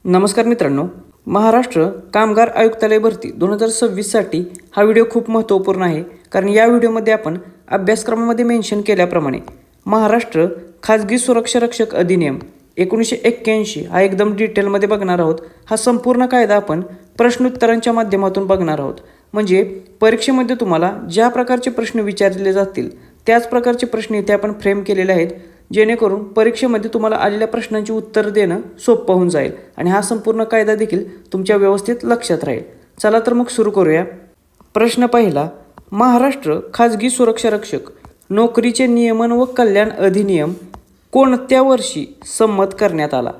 नमस्कार मित्रांनो, महाराष्ट्र कामगार आयुक्तालय भरती 2026साठी हा व्हिडिओ खूप महत्त्वपूर्ण आहे. कारण या व्हिडिओमध्ये आपण अभ्यासक्रमामध्ये मेन्शन केल्याप्रमाणे महाराष्ट्र खाजगी सुरक्षा रक्षक अधिनियम 1981 हा एकदम डिटेलमध्ये बघणार आहोत. हा संपूर्ण कायदा आपण प्रश्नोत्तरांच्या माध्यमातून बघणार आहोत. म्हणजे परीक्षेमध्ये तुम्हाला ज्या प्रकारचे प्रश्न विचारले जातील त्याच प्रकारचे प्रश्न इथे आपण फ्रेम केलेले आहेत, जेणेकरून परीक्षेमध्ये तुम्हाला आलेल्या प्रश्नांची उत्तर देणं सोपं होऊन जाईल आणि हा संपूर्ण कायदा देखील तुमच्या व्यवस्थित लक्षात राहील. चला तर मग सुरू करूया. प्रश्न पहिला, महाराष्ट्र खाजगी सुरक्षा रक्षक नोकरीचे नियमन व कल्याण अधिनियम कोणत्या वर्षी संमत करण्यात आला?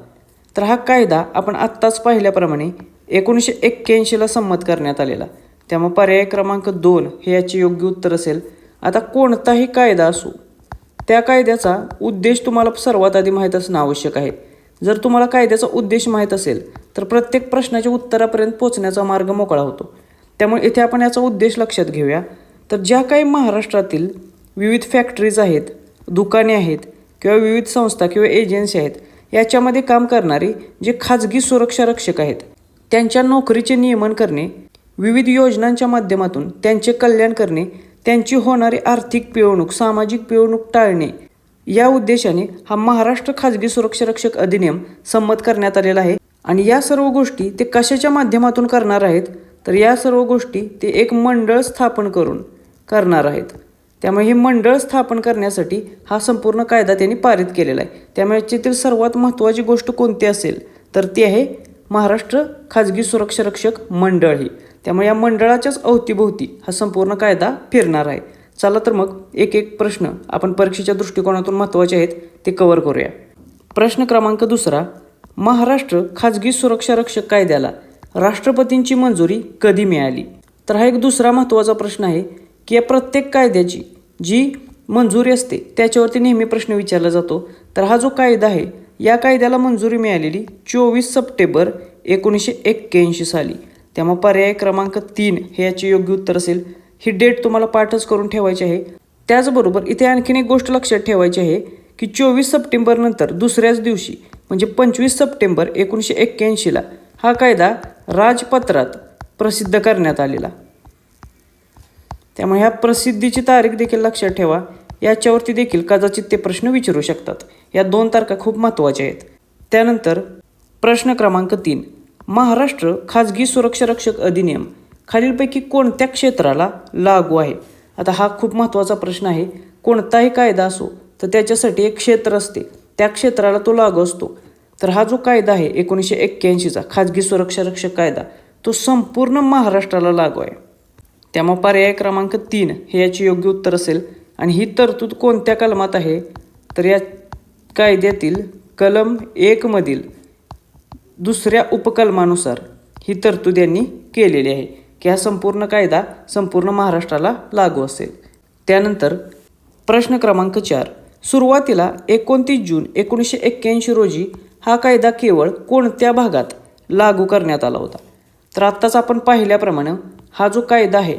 तर हा कायदा आपण आत्ताच पाहिल्याप्रमाणे 1981ला संमत करण्यात आलेला. त्यामुळे पर्याय क्रमांक 2 हे याचे योग्य उत्तर असेल. आता कोणताही कायदा असो त्या कायद्याचा उद्देश तुम्हाला सर्वात आधी माहीत असणं आवश्यक आहे. जर तुम्हाला कायद्याचा उद्देश माहीत असेल तर प्रत्येक प्रश्नाच्या उत्तरापर्यंत पोहोचण्याचा मार्ग मोकळा होतो. त्यामुळे इथे आपण याचा उद्देश लक्षात घेऊया. तर ज्या काही महाराष्ट्रातील विविध फॅक्टरीज आहेत, दुकाने आहेत किंवा विविध संस्था किंवा एजन्सी आहेत, याच्यामध्ये काम करणारे जे खाजगी सुरक्षा रक्षक आहेत त्यांच्या नोकरीचे नियमन करणे, विविध योजनांच्या माध्यमातून त्यांचे कल्याण करणे, त्यांची होणारी आर्थिक पिळवणूक, सामाजिक पिळवणूक टाळणे या उद्देशाने हा महाराष्ट्र खाजगी सुरक्षा रक्षक अधिनियम संमत करण्यात आलेला आहे. आणि या सर्व गोष्टी ते कशाच्या माध्यमातून करणार आहेत? तर या सर्व गोष्टी ते एक मंडळ स्थापन करून करणार आहेत. त्यामुळे हे मंडळ स्थापन करण्यासाठी हा संपूर्ण कायदा त्यांनी पारित केलेला आहे. त्यामुळे याच्यातील सर्वात महत्त्वाची गोष्ट कोणती असेल तर ती आहे महाराष्ट्र खाजगी सुरक्षा रक्षक मंडळ ही. त्यामुळे या मंडळाच्याच अवतीभोवती हा संपूर्ण कायदा फिरणार आहे. चला तर मग एक एक प्रश्न आपण परीक्षेच्या दृष्टिकोनातून महत्त्वाचे आहेत ते कव्हर करूया. प्रश्न क्रमांक 2, महाराष्ट्र खाजगी सुरक्षा रक्षक कायद्याला राष्ट्रपतींची मंजुरी कधी मिळाली? तर हा एक दुसरा महत्त्वाचा प्रश्न आहे की या प्रत्येक कायद्याची जी मंजुरी असते त्याच्यावरती नेहमी प्रश्न विचारला जातो. तर हा जो कायदा आहे या कायद्याला मंजुरी मिळालेली 24 सप्टेंबर 1981 साली. त्यामुळे पर्याय क्रमांक 3 हे याचे योग्य उत्तर असेल. ही डेट तुम्हाला पाठच करून ठेवायची आहे. त्याचबरोबर इथे आणखीन एक गोष्ट लक्षात ठेवायची आहे की 24 सप्टेंबर नंतर दुसऱ्याच दिवशी म्हणजे 25 सप्टेंबर 1981ला हा कायदा राजपत्रात प्रसिद्ध करण्यात आलेला. त्यामुळे ह्या प्रसिद्धीची तारीख देखील लक्षात ठेवा. याच्यावरती देखील कदाचित ते प्रश्न विचारू शकतात. या 2 तारखा खूप महत्त्वाच्या आहेत. त्यानंतर प्रश्न क्रमांक 3, महाराष्ट्र खाजगी सुरक्षा रक्षक अधिनियम खालीलपैकी कोणत्या क्षेत्राला लागू आहे? आता हा खूप महत्त्वाचा प्रश्न आहे. कोणताही कायदा असो तर त्याच्यासाठी एक क्षेत्र असते, त्या क्षेत्राला तो लागू असतो. तर हा जो कायदा आहे 1981चा खाजगी सुरक्षा रक्षक कायदा तो संपूर्ण महाराष्ट्राला लागू आहे. त्यामुळे पर्याय क्रमांक 3 हे याचे योग्य उत्तर असेल. आणि ही तरतूद कोणत्या कलमात आहे? तर या कायद्यातील कलम 1 मधील दुसऱ्या उपकलमानुसार ही तरतूद यांनी केलेली आहे की हा संपूर्ण कायदा संपूर्ण महाराष्ट्राला लागू असेल. त्यानंतर प्रश्न क्रमांक 4, सुरुवातीला 29 जून 1981 रोजी हा कायदा केवळ कोणत्या भागात लागू करण्यात आला होता? तर आत्ताच आपण पाहिल्याप्रमाणे हा जो कायदा आहे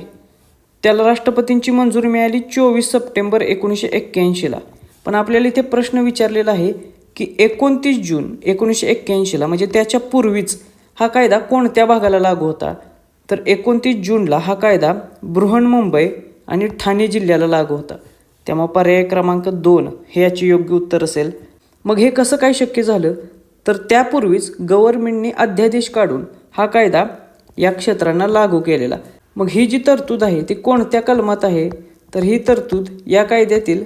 त्याला राष्ट्रपतींची मंजुरी मिळाली 24 सप्टेंबर 1981ला. पण आपल्याला इथे प्रश्न विचारलेला आहे की 29 जून 1981ला म्हणजे त्याच्या पूर्वीच हा कायदा कोणत्या भागाला लागू होता? तर 29 जूनला हा कायदा बृहन्मुंबई आणि ठाणे जिल्ह्याला लागू होता. त्यामुळे पर्याय क्रमांक 2 हे याचे योग्य उत्तर असेल. मग हे कसं काय शक्य झालं? तर त्यापूर्वीच गव्हर्नमेंटने अध्यादेश काढून हा कायदा या क्षेत्रांना लागू केलेला. मग ही जी तरतूद आहे ती कोणत्या कलमात आहे? तर ही तरतूद या कायद्यातील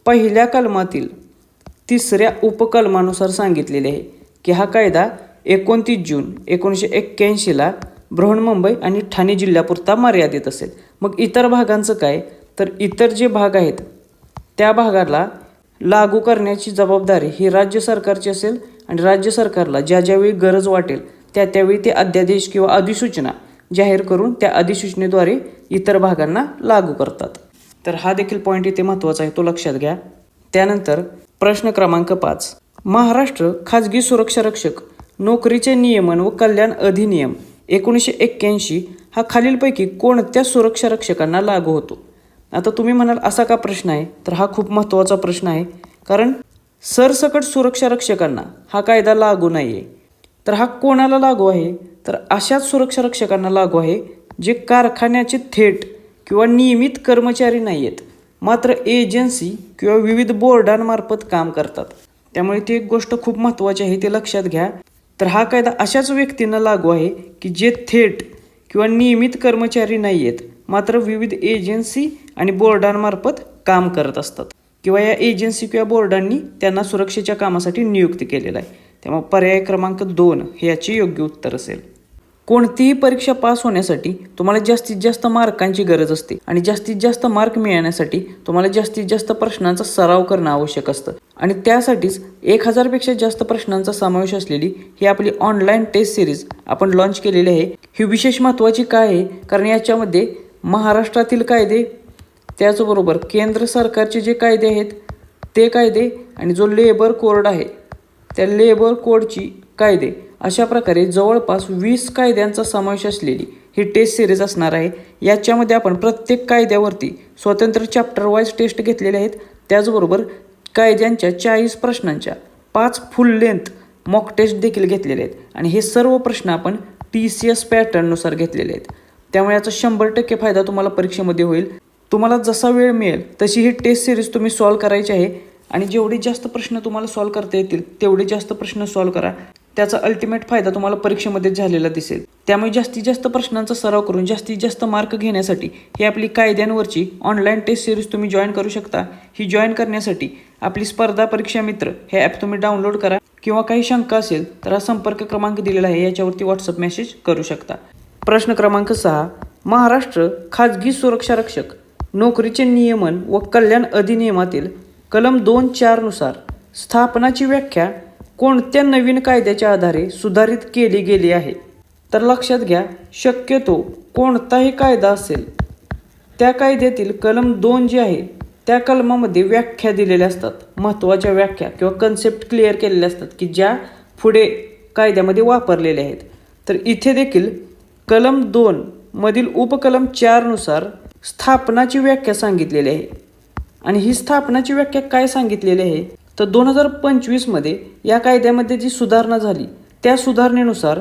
पहिल्या कलमातील 3ऱ्या उपकलमानुसार सांगितलेली आहे की हा कायदा 29 जून 1981ला बृहन्मुंबई आणि ठाणे जिल्ह्यापुरता मर्यादित असेल. मग इतर भागांचं काय? तर इतर जे भाग आहेत त्या भागाला लागू करण्याची जबाबदारी ही राज्य सरकारची असेल. आणि राज्य सरकारला ज्या ज्यावेळी गरज वाटेल त्यावेळी ते अध्यादेश किंवा अधिसूचना जाहीर करून त्या अधिसूचनेद्वारे इतर भागांना लागू करतात. तर हा देखील पॉईंट इथे महत्त्वाचा आहे, तो लक्षात घ्या. त्यानंतर प्रश्न क्रमांक 5, महाराष्ट्र खाजगी सुरक्षा रक्षक नोकरीचे नियमन व कल्याण अधिनियम 1981 हा खालीलपैकी कोणत्या सुरक्षा रक्षकांना लागू होतो? आता तुम्ही म्हणाल असा का प्रश्न आहे? तर हा खूप महत्त्वाचा प्रश्न आहे. कारण सरसकट सुरक्षा रक्षकांना हा कायदा लागू नाही आहे. तर हा कोणाला लागू आहे? तर अशाच सुरक्षा रक्षकांना लागू आहे जे कारखान्याचे थेट किंवा नियमित कर्मचारी नाही आहेत, मात्र एजन्सी किंवा विविध बोर्डांमार्फत काम करतात. त्यामुळे ती एक गोष्ट खूप महत्त्वाची आहे, ते लक्षात घ्या. तर हा कायदा अशाच व्यक्तींना लागू आहे की जे थेट किंवा नियमित कर्मचारी नाही आहेत, मात्र विविध एजन्सी आणि बोर्डांमार्फत काम करत असतात किंवा या एजन्सी किंवा बोर्डांनी त्यांना सुरक्षेच्या कामासाठी नियुक्त केलेलं आहे. त्यामुळे पर्याय क्रमांक 2 हे याचे योग्य उत्तर असेल. कोणतीही परीक्षा पास होण्यासाठी तुम्हाला जास्तीत जास्त मार्कांची गरज असते आणि जास्तीत जास्त मार्क मिळवण्यासाठी तुम्हाला जास्तीत जास्त प्रश्नांचा सराव करणं आवश्यक असतं आणि त्यासाठीच 1000 पेक्षा जास्त प्रश्नांचा समावेश असलेली ही आपली ऑनलाईन टेस्ट सिरीज आपण लॉन्च केलेली आहे. ही विशेष महत्त्वाची काय आहे? कारण याच्यामध्ये महाराष्ट्रातील कायदे, त्याचबरोबर केंद्र सरकारचे जे कायदे आहेत ते कायदे आणि जो लेबर कोड आहे त्या लेबर कोडची कायदे, अशा प्रकारे जवळपास 20 कायद्यांचा समावेश असलेली ही टेस्ट सिरीज असणार आहे. याच्यामध्ये आपण प्रत्येक कायद्यावरती स्वतंत्र चॅप्टर वाईज टेस्ट घेतलेले आहेत. त्याचबरोबर कायद्यांच्या 40 प्रश्नांच्या 5 फुल लेंथ मॉक टेस्ट देखील घेतलेले आहेत आणि हे सर्व प्रश्न आपण TCS पॅटर्ननुसार घेतलेले आहेत. त्यामुळे याचा 100% फायदा तुम्हाला परीक्षेमध्ये होईल. तुम्हाला जसा वेळ मिळेल तशी ही टेस्ट सिरीज तुम्ही सॉल्व करायची आहे आणि जेवढे जास्त प्रश्न तुम्हाला सॉल्व करता येतील तेवढे जास्त प्रश्न सॉल्व करा. त्याचा अल्टिमेट फायदा तुम्हाला परीक्षेमध्ये झालेला दिसेल. त्यामुळे जास्तीत जास्त प्रश्नांचा सराव करून जास्तीत जास्त मार्क घेण्यासाठी ही आपली कायद्यांवरची ऑनलाईन टेस्ट सिरीज तुम्ही जॉईन करू शकता. ही जॉईन करण्यासाठी आपली स्पर्धा परीक्षा मित्र हे ॲप तुम्ही डाउनलोड करा किंवा काही शंका असेल तर हा संपर्क क्रमांक दिलेला आहे, याच्यावरती व्हॉट्सअप मेसेज करू शकता. प्रश्न क्रमांक 6, महाराष्ट्र खाजगी सुरक्षा रक्षक नोकरीचे नियमन व कल्याण अधिनियमातील कलम 2(4) नुसार स्थापनाची व्याख्या कोणत्या नवीन कायद्याच्या आधारे सुधारित केली गेली आहे? तर लक्षात घ्या, शक्यतो कोणताही कायदा असेल त्या कायद्यातील कलम 2 जे आहे त्या कलमामध्ये व्याख्या दिलेल्या असतात, महत्त्वाच्या व्याख्या किंवा कन्सेप्ट क्लिअर केलेल्या असतात की ज्या पुढे कायद्यामध्ये वापरलेल्या आहेत. तर इथे देखील कलम 2 मधील उपकलम 4 नुसार स्थापनाची व्याख्या सांगितलेली आहे आणि ही स्थापनाची व्याख्या काय सांगितलेली आहे? तर 2025 मध्ये या कायद्यामध्ये जी सुधारणा झाली त्या सुधारणेनुसार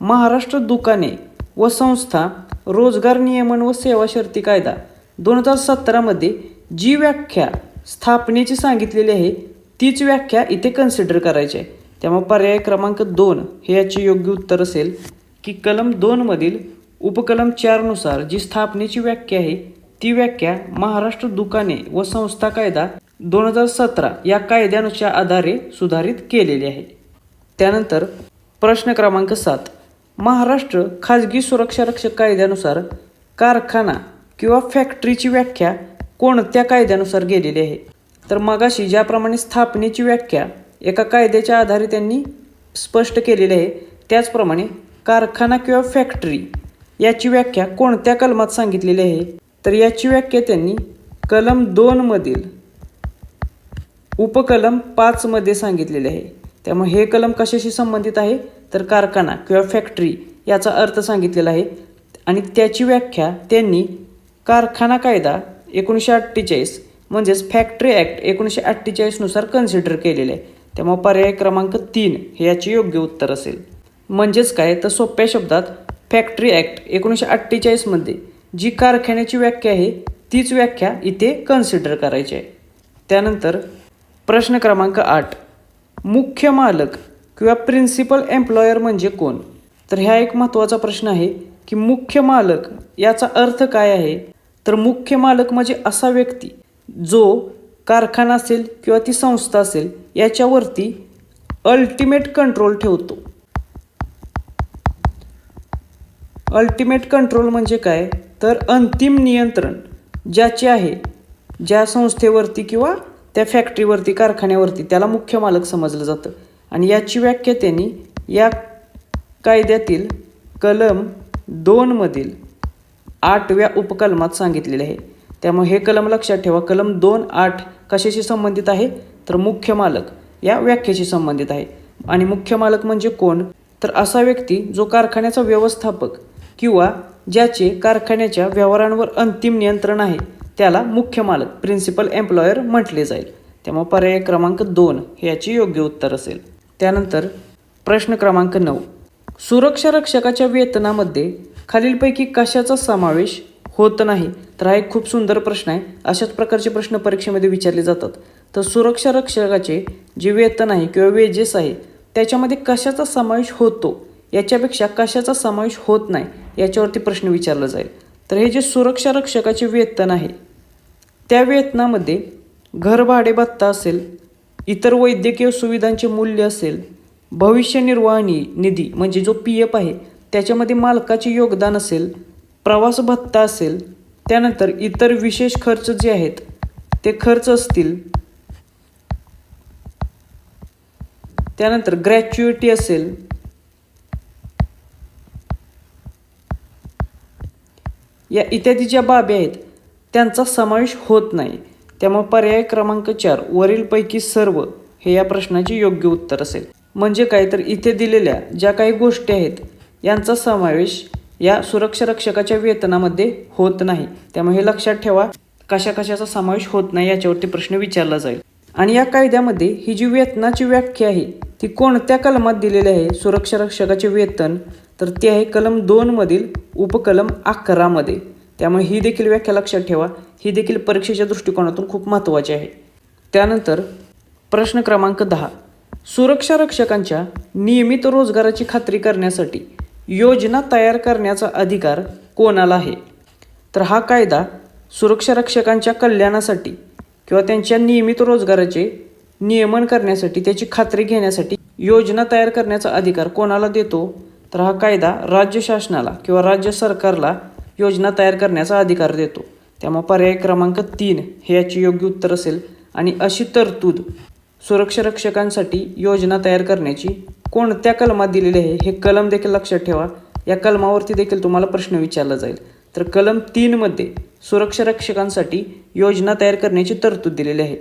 महाराष्ट्र दुकाने व संस्था रोजगार नियमन व सेवा शर्ती कायदा 2017 मध्ये जी व्याख्या स्थापनेची सांगितलेली आहे तीच व्याख्या इथे कन्सिडर करायची आहे. त्यामुळे पर्याय क्रमांक 2 हे याचे योग्य उत्तर असेल की कलम 2 मधील उपकलम 4 नुसार जी स्थापनेची व्याख्या आहे ती व्याख्या महाराष्ट्र दुकाने व संस्था कायदा 2017 या कायद्याच्या आधारे सुधारित केलेली आहे. त्यानंतर प्रश्न क्रमांक 7, महाराष्ट्र खाजगी सुरक्षा रक्षक कायद्यानुसार कारखाना किंवा फॅक्टरीची व्याख्या कोणत्या कायद्यानुसार गेलेली आहे? तर मगाशी ज्याप्रमाणे स्थापनेची व्याख्या एका कायद्याच्या आधारे त्यांनी स्पष्ट केलेली आहे, त्याचप्रमाणे कारखाना किंवा फॅक्टरी याची व्याख्या कोणत्या कलमात सांगितलेली आहे? तर याची व्याख्या त्यांनी कलम 2 मधील उपकलम 5 मध्ये सांगितलेले आहे. त्यामुळे हे कलम कशाशी संबंधित आहे? तर कारखाना किंवा फॅक्टरी याचा अर्थ सांगितलेला आहे आणि त्याची व्याख्या त्यांनी कारखाना कायदा 1948 म्हणजेच फॅक्टरी ॲक्ट 1948 नुसार कन्सिडर केलेले आहे. त्यामुळे पर्याय क्रमांक 3 हे याचे योग्य उत्तर असेल. म्हणजेच काय, तर सोप्या शब्दात फॅक्टरी ॲक्ट 1948 मध्ये जी कारखान्याची व्याख्या आहे तीच व्याख्या इथे कन्सिडर करायची आहे. त्यानंतर प्रश्न क्रमांक 8, मुख्य मालक किंवा प्रिन्सिपल एम्प्लॉयर म्हणजे कोण? तर ह्या एक महत्त्वाचा प्रश्न आहे की मुख्य मालक याचा अर्थ काय आहे? तर मुख्य मालक म्हणजे असा व्यक्ती जो कारखाना असेल किंवा ती संस्था असेल याच्यावरती अल्टिमेट कंट्रोल ठेवतो. अल्टिमेट कंट्रोल म्हणजे काय? तर अंतिम नियंत्रण ज्याचे आहे ज्या संस्थेवरती किंवा त्या फॅक्टरीवरती कारखान्यावरती त्याला मुख्य मालक समजलं जातं आणि याची व्याख्या त्यांनी या कायद्यातील कलम 2 मधील 8व्या उपकलमात सांगितलेले आहे. त्यामुळे हे कलम लक्षात ठेवा. कलम 2(8) कशाशी संबंधित आहे? तर मुख्य मालक या व्याख्येशी संबंधित आहे. आणि मुख्य मालक म्हणजे कोण? तर असा व्यक्ती जो कारखान्याचा व्यवस्थापक किंवा ज्याचे कारखान्याच्या व्यवहारांवर अंतिम नियंत्रण आहे त्याला मुख्य मालक प्रिन्सिपल एम्प्लॉयर म्हटले जाईल. त्यामुळे पर्याय क्रमांक 2 हे याचे योग्य उत्तर असेल. त्यानंतर प्रश्न क्रमांक 9. सुरक्षा रक्षकाच्या वेतनामध्ये खालीलपैकी कशाचा समावेश होत नाही? तर हा एक खूप सुंदर प्रश्न आहे. अशाच प्रकारचे प्रश्न परीक्षेमध्ये विचारले जातात. तर सुरक्षा रक्षकाचे जे वेतन आहे किंवा वेजेस आहे त्याच्यामध्ये कशाचा समावेश होतो याच्यापेक्षा कशाचा समावेश होत नाही याच्यावरती प्रश्न विचारला जाईल. तर हे जे सुरक्षा रक्षकाचे वेतन आहे त्या वेतनामध्ये घर भाडे भत्ता असेल, इतर वैद्यकीय सुविधांचे मूल्य असेल, भविष्य निर्वाह निधी म्हणजे जो PF आहे त्याच्यामध्ये मालकाचे योगदान असेल, प्रवास भत्ता असेल, त्यानंतर इतर विशेष खर्च जे आहेत ते खर्च असतील, त्यानंतर ग्रॅच्युइटी असेल, या इत्यादी ज्या बाबी आहेत त्यांचा समावेश होत नाही. त्यामुळे पर्याय क्रमांक 4 वरीलपैकी सर्व हे या प्रश्नाचे योग्य उत्तर असेल. म्हणजे काय, तर इथे दिलेल्या ज्या काही गोष्टी आहेत यांचा समावेश या सुरक्षा रक्षकाच्या वेतनामध्ये होत नाही. त्यामुळे हे लक्षात ठेवा, कशाचा समावेश होत नाही याच्यावरती प्रश्न विचारला जाईल. आणि या कायद्यामध्ये ही जी वेतनाची व्याख्या आहे ती कोणत्या कलमात दिलेली आहे सुरक्षा रक्षकाचे वेतन? तर ती आहे कलम 2 मधील उपकलम 11 मध्ये. त्यामुळे ही देखील व्याख्या लक्षात ठेवा, ही देखील परीक्षेच्या दृष्टिकोनातून खूप महत्त्वाची आहे. त्यानंतर प्रश्न क्रमांक 10. सुरक्षा रक्षकांच्या नियमित रोजगाराची खात्री करण्यासाठी योजना तयार करण्याचा अधिकार कोणाला आहे? तर हा कायदा सुरक्षा रक्षकांच्या कल्याणासाठी किंवा त्यांच्या नियमित रोजगाराचे नियमन करण्यासाठी, त्याची खात्री घेण्यासाठी योजना तयार करण्याचा अधिकार कोणाला देतो? तर हा कायदा राज्य शासनाला किंवा राज्य सरकारला योजना तयार करण्याचा अधिकार देतो. त्यामुळे पर्याय क्रमांक 3 हे याचे योग्य उत्तर असेल. आणि अशी तरतूद सुरक्षा रक्षकांसाठी योजना तयार करण्याची कोणत्या कलमात दिलेली आहे हे कलम देखील लक्षात ठेवा. या कलमावरती देखील तुम्हाला प्रश्न विचारला जाईल. तर कलम 3 मध्ये सुरक्षा रक्षकांसाठी योजना तयार करण्याची तरतूद दिलेली आहे.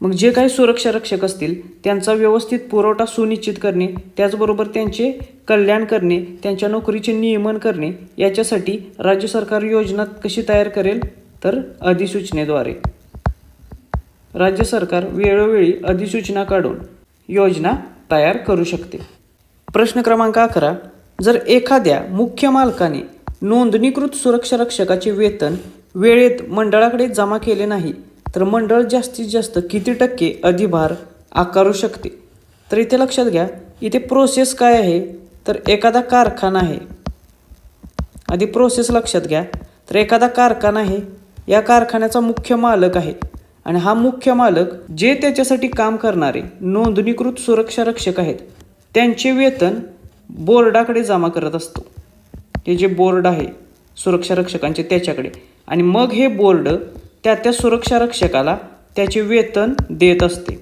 मग जे काही सुरक्षा रक्षक असतील त्यांचा व्यवस्थित पुरवठा सुनिश्चित करणे, त्याचबरोबर त्यांचे कल्याण करणे, त्यांच्या नोकरीचे नियमन करणे, याच्यासाठी राज्य सरकार योजना कशी तयार करेल? तर अधिसूचनेद्वारे. राज्य सरकार वेळोवेळी अधिसूचना काढून योजना तयार करू शकते. प्रश्न क्रमांक 11. जर एखाद्या मुख्य मालकाने नोंदणीकृत सुरक्षा रक्षकाचे वेतन वेळेत मंडळाकडे जमा केले नाही तर मंडळ जास्तीत जास्त किती टक्के अधिभार आकारू शकते? तर इथे लक्षात घ्या, इथे प्रोसेस काय आहे? तर एखादा कारखाना आहे. आधी प्रोसेस लक्षात घ्या. तर एखादा कारखाना आहे, या कारखान्याचा मुख्य मालक आहे आणि हा मुख्य मालक जे त्याच्यासाठी काम करणारे नोंदणीकृत सुरक्षा रक्षक आहेत त्यांचे वेतन बोर्डाकडे जमा करत असतो. हे जे बोर्ड आहे सुरक्षा रक्षकांचे त्याच्याकडे, आणि मग हे बोर्ड त्या सुरक्षा रक्षकाला त्याचे वेतन देत असते.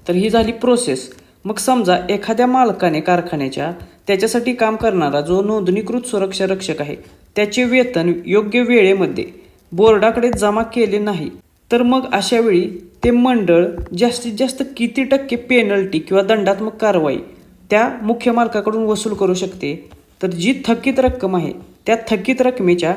तर ही झाली प्रोसेस. मग समजा एखाद्या मालकाने कारखान्याच्या त्याच्यासाठी काम करणारा जो नोंदणीकृत सुरक्षा रक्षक आहे त्याचे वेतन योग्य वेळेमध्ये बोर्डाकडे जमा केले नाही तर मग अशा वेळी ते मंडळ जास्तीत जास्त किती टक्के पेनल्टी किंवा दंडात्मक कारवाई त्या मुख्य मालकाकडून वसूल करू शकते? तर जी थकीत रक्कम आहे त्या थकीत रकमेच्या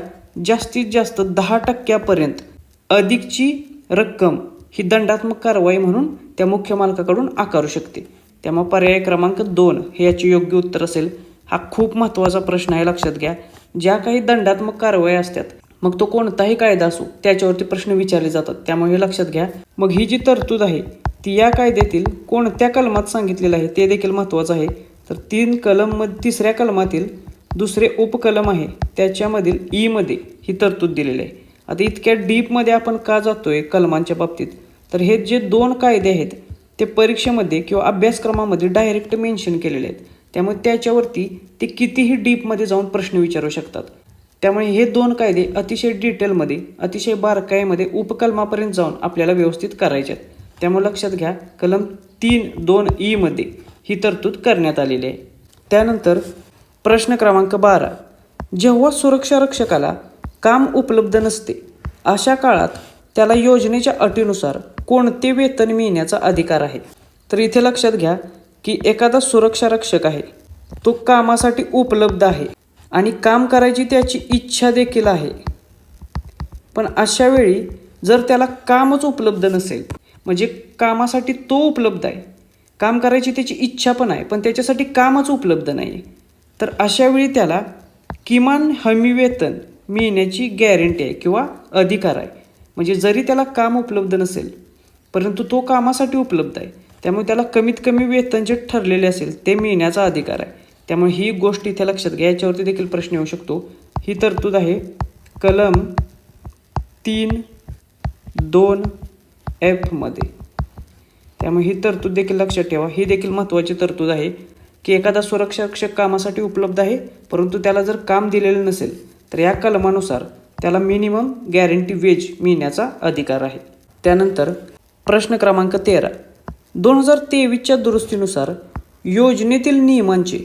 जास्तीत जास्त 10% अधिकची रक्कम ही दंडात्मक कारवाई म्हणून त्या मुख्य मालकाकडून आकारू शकते. त्यामुळे पर्याय क्रमांक 2 हे याचे योग्य उत्तर असेल. हा खूप महत्त्वाचा प्रश्न आहे, लक्षात घ्या. ज्या काही दंडात्मक कारवाई असतात, मग तो कोणताही कायदा असो, त्याच्यावरती प्रश्न विचारले जातात. त्यामुळे हे लक्षात घ्या. मग ही जी तरतूद आहे ती या कायद्यातील कोणत्या कलमात सांगितलेलं आहे ते देखील महत्त्वाचं आहे. तर 3ऱ्या कलमातील दुसरे उपकलम आहे त्याच्यामधील ई मध्ये ही तरतूद दिलेली आहे. आता इतक्या डीपमध्ये आपण का जातोय कलमांच्या बाबतीत? तर हे जे 2 कायदे आहेत ते परीक्षेमध्ये किंवा अभ्यासक्रमामध्ये डायरेक्ट मेन्शन केलेले आहेत. त्यामुळे त्याच्यावरती ते कितीही डीपमध्ये जाऊन प्रश्न विचारू शकतात. त्यामुळे हे 2 कायदे अतिशय डिटेलमध्ये, अतिशय बारकाईमध्ये उपकलमापर्यंत जाऊन आपल्याला व्यवस्थित करायचे आहेत. त्यामुळे लक्षात घ्या, कलम 3(2)E मध्ये ही तरतूद करण्यात आलेली आहे. त्यानंतर प्रश्न क्रमांक 12. जेव्हा सुरक्षा रक्षकाला काम उपलब्ध नसते अशा काळात त्याला योजनेच्या अटीनुसार कोणते वेतन मिळण्याचा अधिकार आहे? तर इथे लक्षात घ्या की एखादा सुरक्षा रक्षक आहे, तो कामासाठी उपलब्ध आहे आणि काम करायची त्याची इच्छा देखील आहे. पण अशा वेळी जर त्याला कामच उपलब्ध नसेल, म्हणजे कामासाठी तो उपलब्ध आहे काम करायची त्याची इच्छा पण आहे, पण त्याच्यासाठी कामच उपलब्ध नाही आहे, तर अशावेळी त्याला किमान हमी वेतन मिळण्याची गॅरंटी आहे किंवा अधिकार आहे. म्हणजे जरी त्याला काम उपलब्ध नसेल परंतु तो कामासाठी उपलब्ध आहे, त्यामुळे त्याला कमीत कमी वेतन जे ठरलेले असेल ते मिळण्याचा अधिकार आहे. त्यामुळे ही गोष्ट इथे लक्षात घ्या. याच्यावरती देखील प्रश्न येऊ शकतो. ही तरतूद आहे कलम 3(2)F मध्ये. त्यामुळे ही तरतूद देखील लक्षात ठेवा. ही देखील महत्त्वाची तरतूद आहे की एखादा सुरक्षारक्षक कामासाठी उपलब्ध आहे परंतु त्याला जर काम दिलेलं नसेल तर या कलमानुसार त्याला मिनिमम गॅरंटी वेज मिळण्याचा अधिकार आहे. त्यानंतर प्रश्न क्रमांक 13. 2023च्या दुरुस्तीनुसार योजनेतील नियमांचे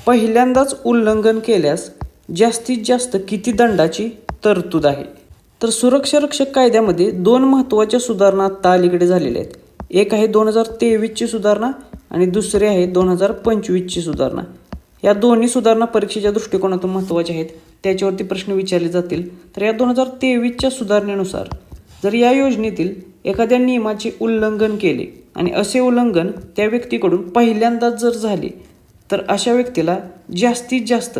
पहिल्यांदाच उल्लंघन केल्यास जास्तीत जास्त किती दंडाची तरतूद आहे? तर सुरक्षारक्षक कायद्यामध्ये 2 महत्त्वाच्या सुधारणा आत्ता अलीकडे झालेल्या आहेत. एक आहे 2023ची सुधारणा आणि दुसरी आहे 2025ची सुधारणा. या दोन्ही सुधारणा परीक्षेच्या दृष्टिकोनातून महत्त्वाच्या आहेत, त्याच्यावरती प्रश्न विचारले जातील. तर या 2023च्या सुधारणेनुसार जर या योजनेतील एखाद्या नियमाचे उल्लंघन केले आणि असे उल्लंघन त्या व्यक्तीकडून पहिल्यांदाच जर झाले तर अशा व्यक्तीला जास्तीत जास्त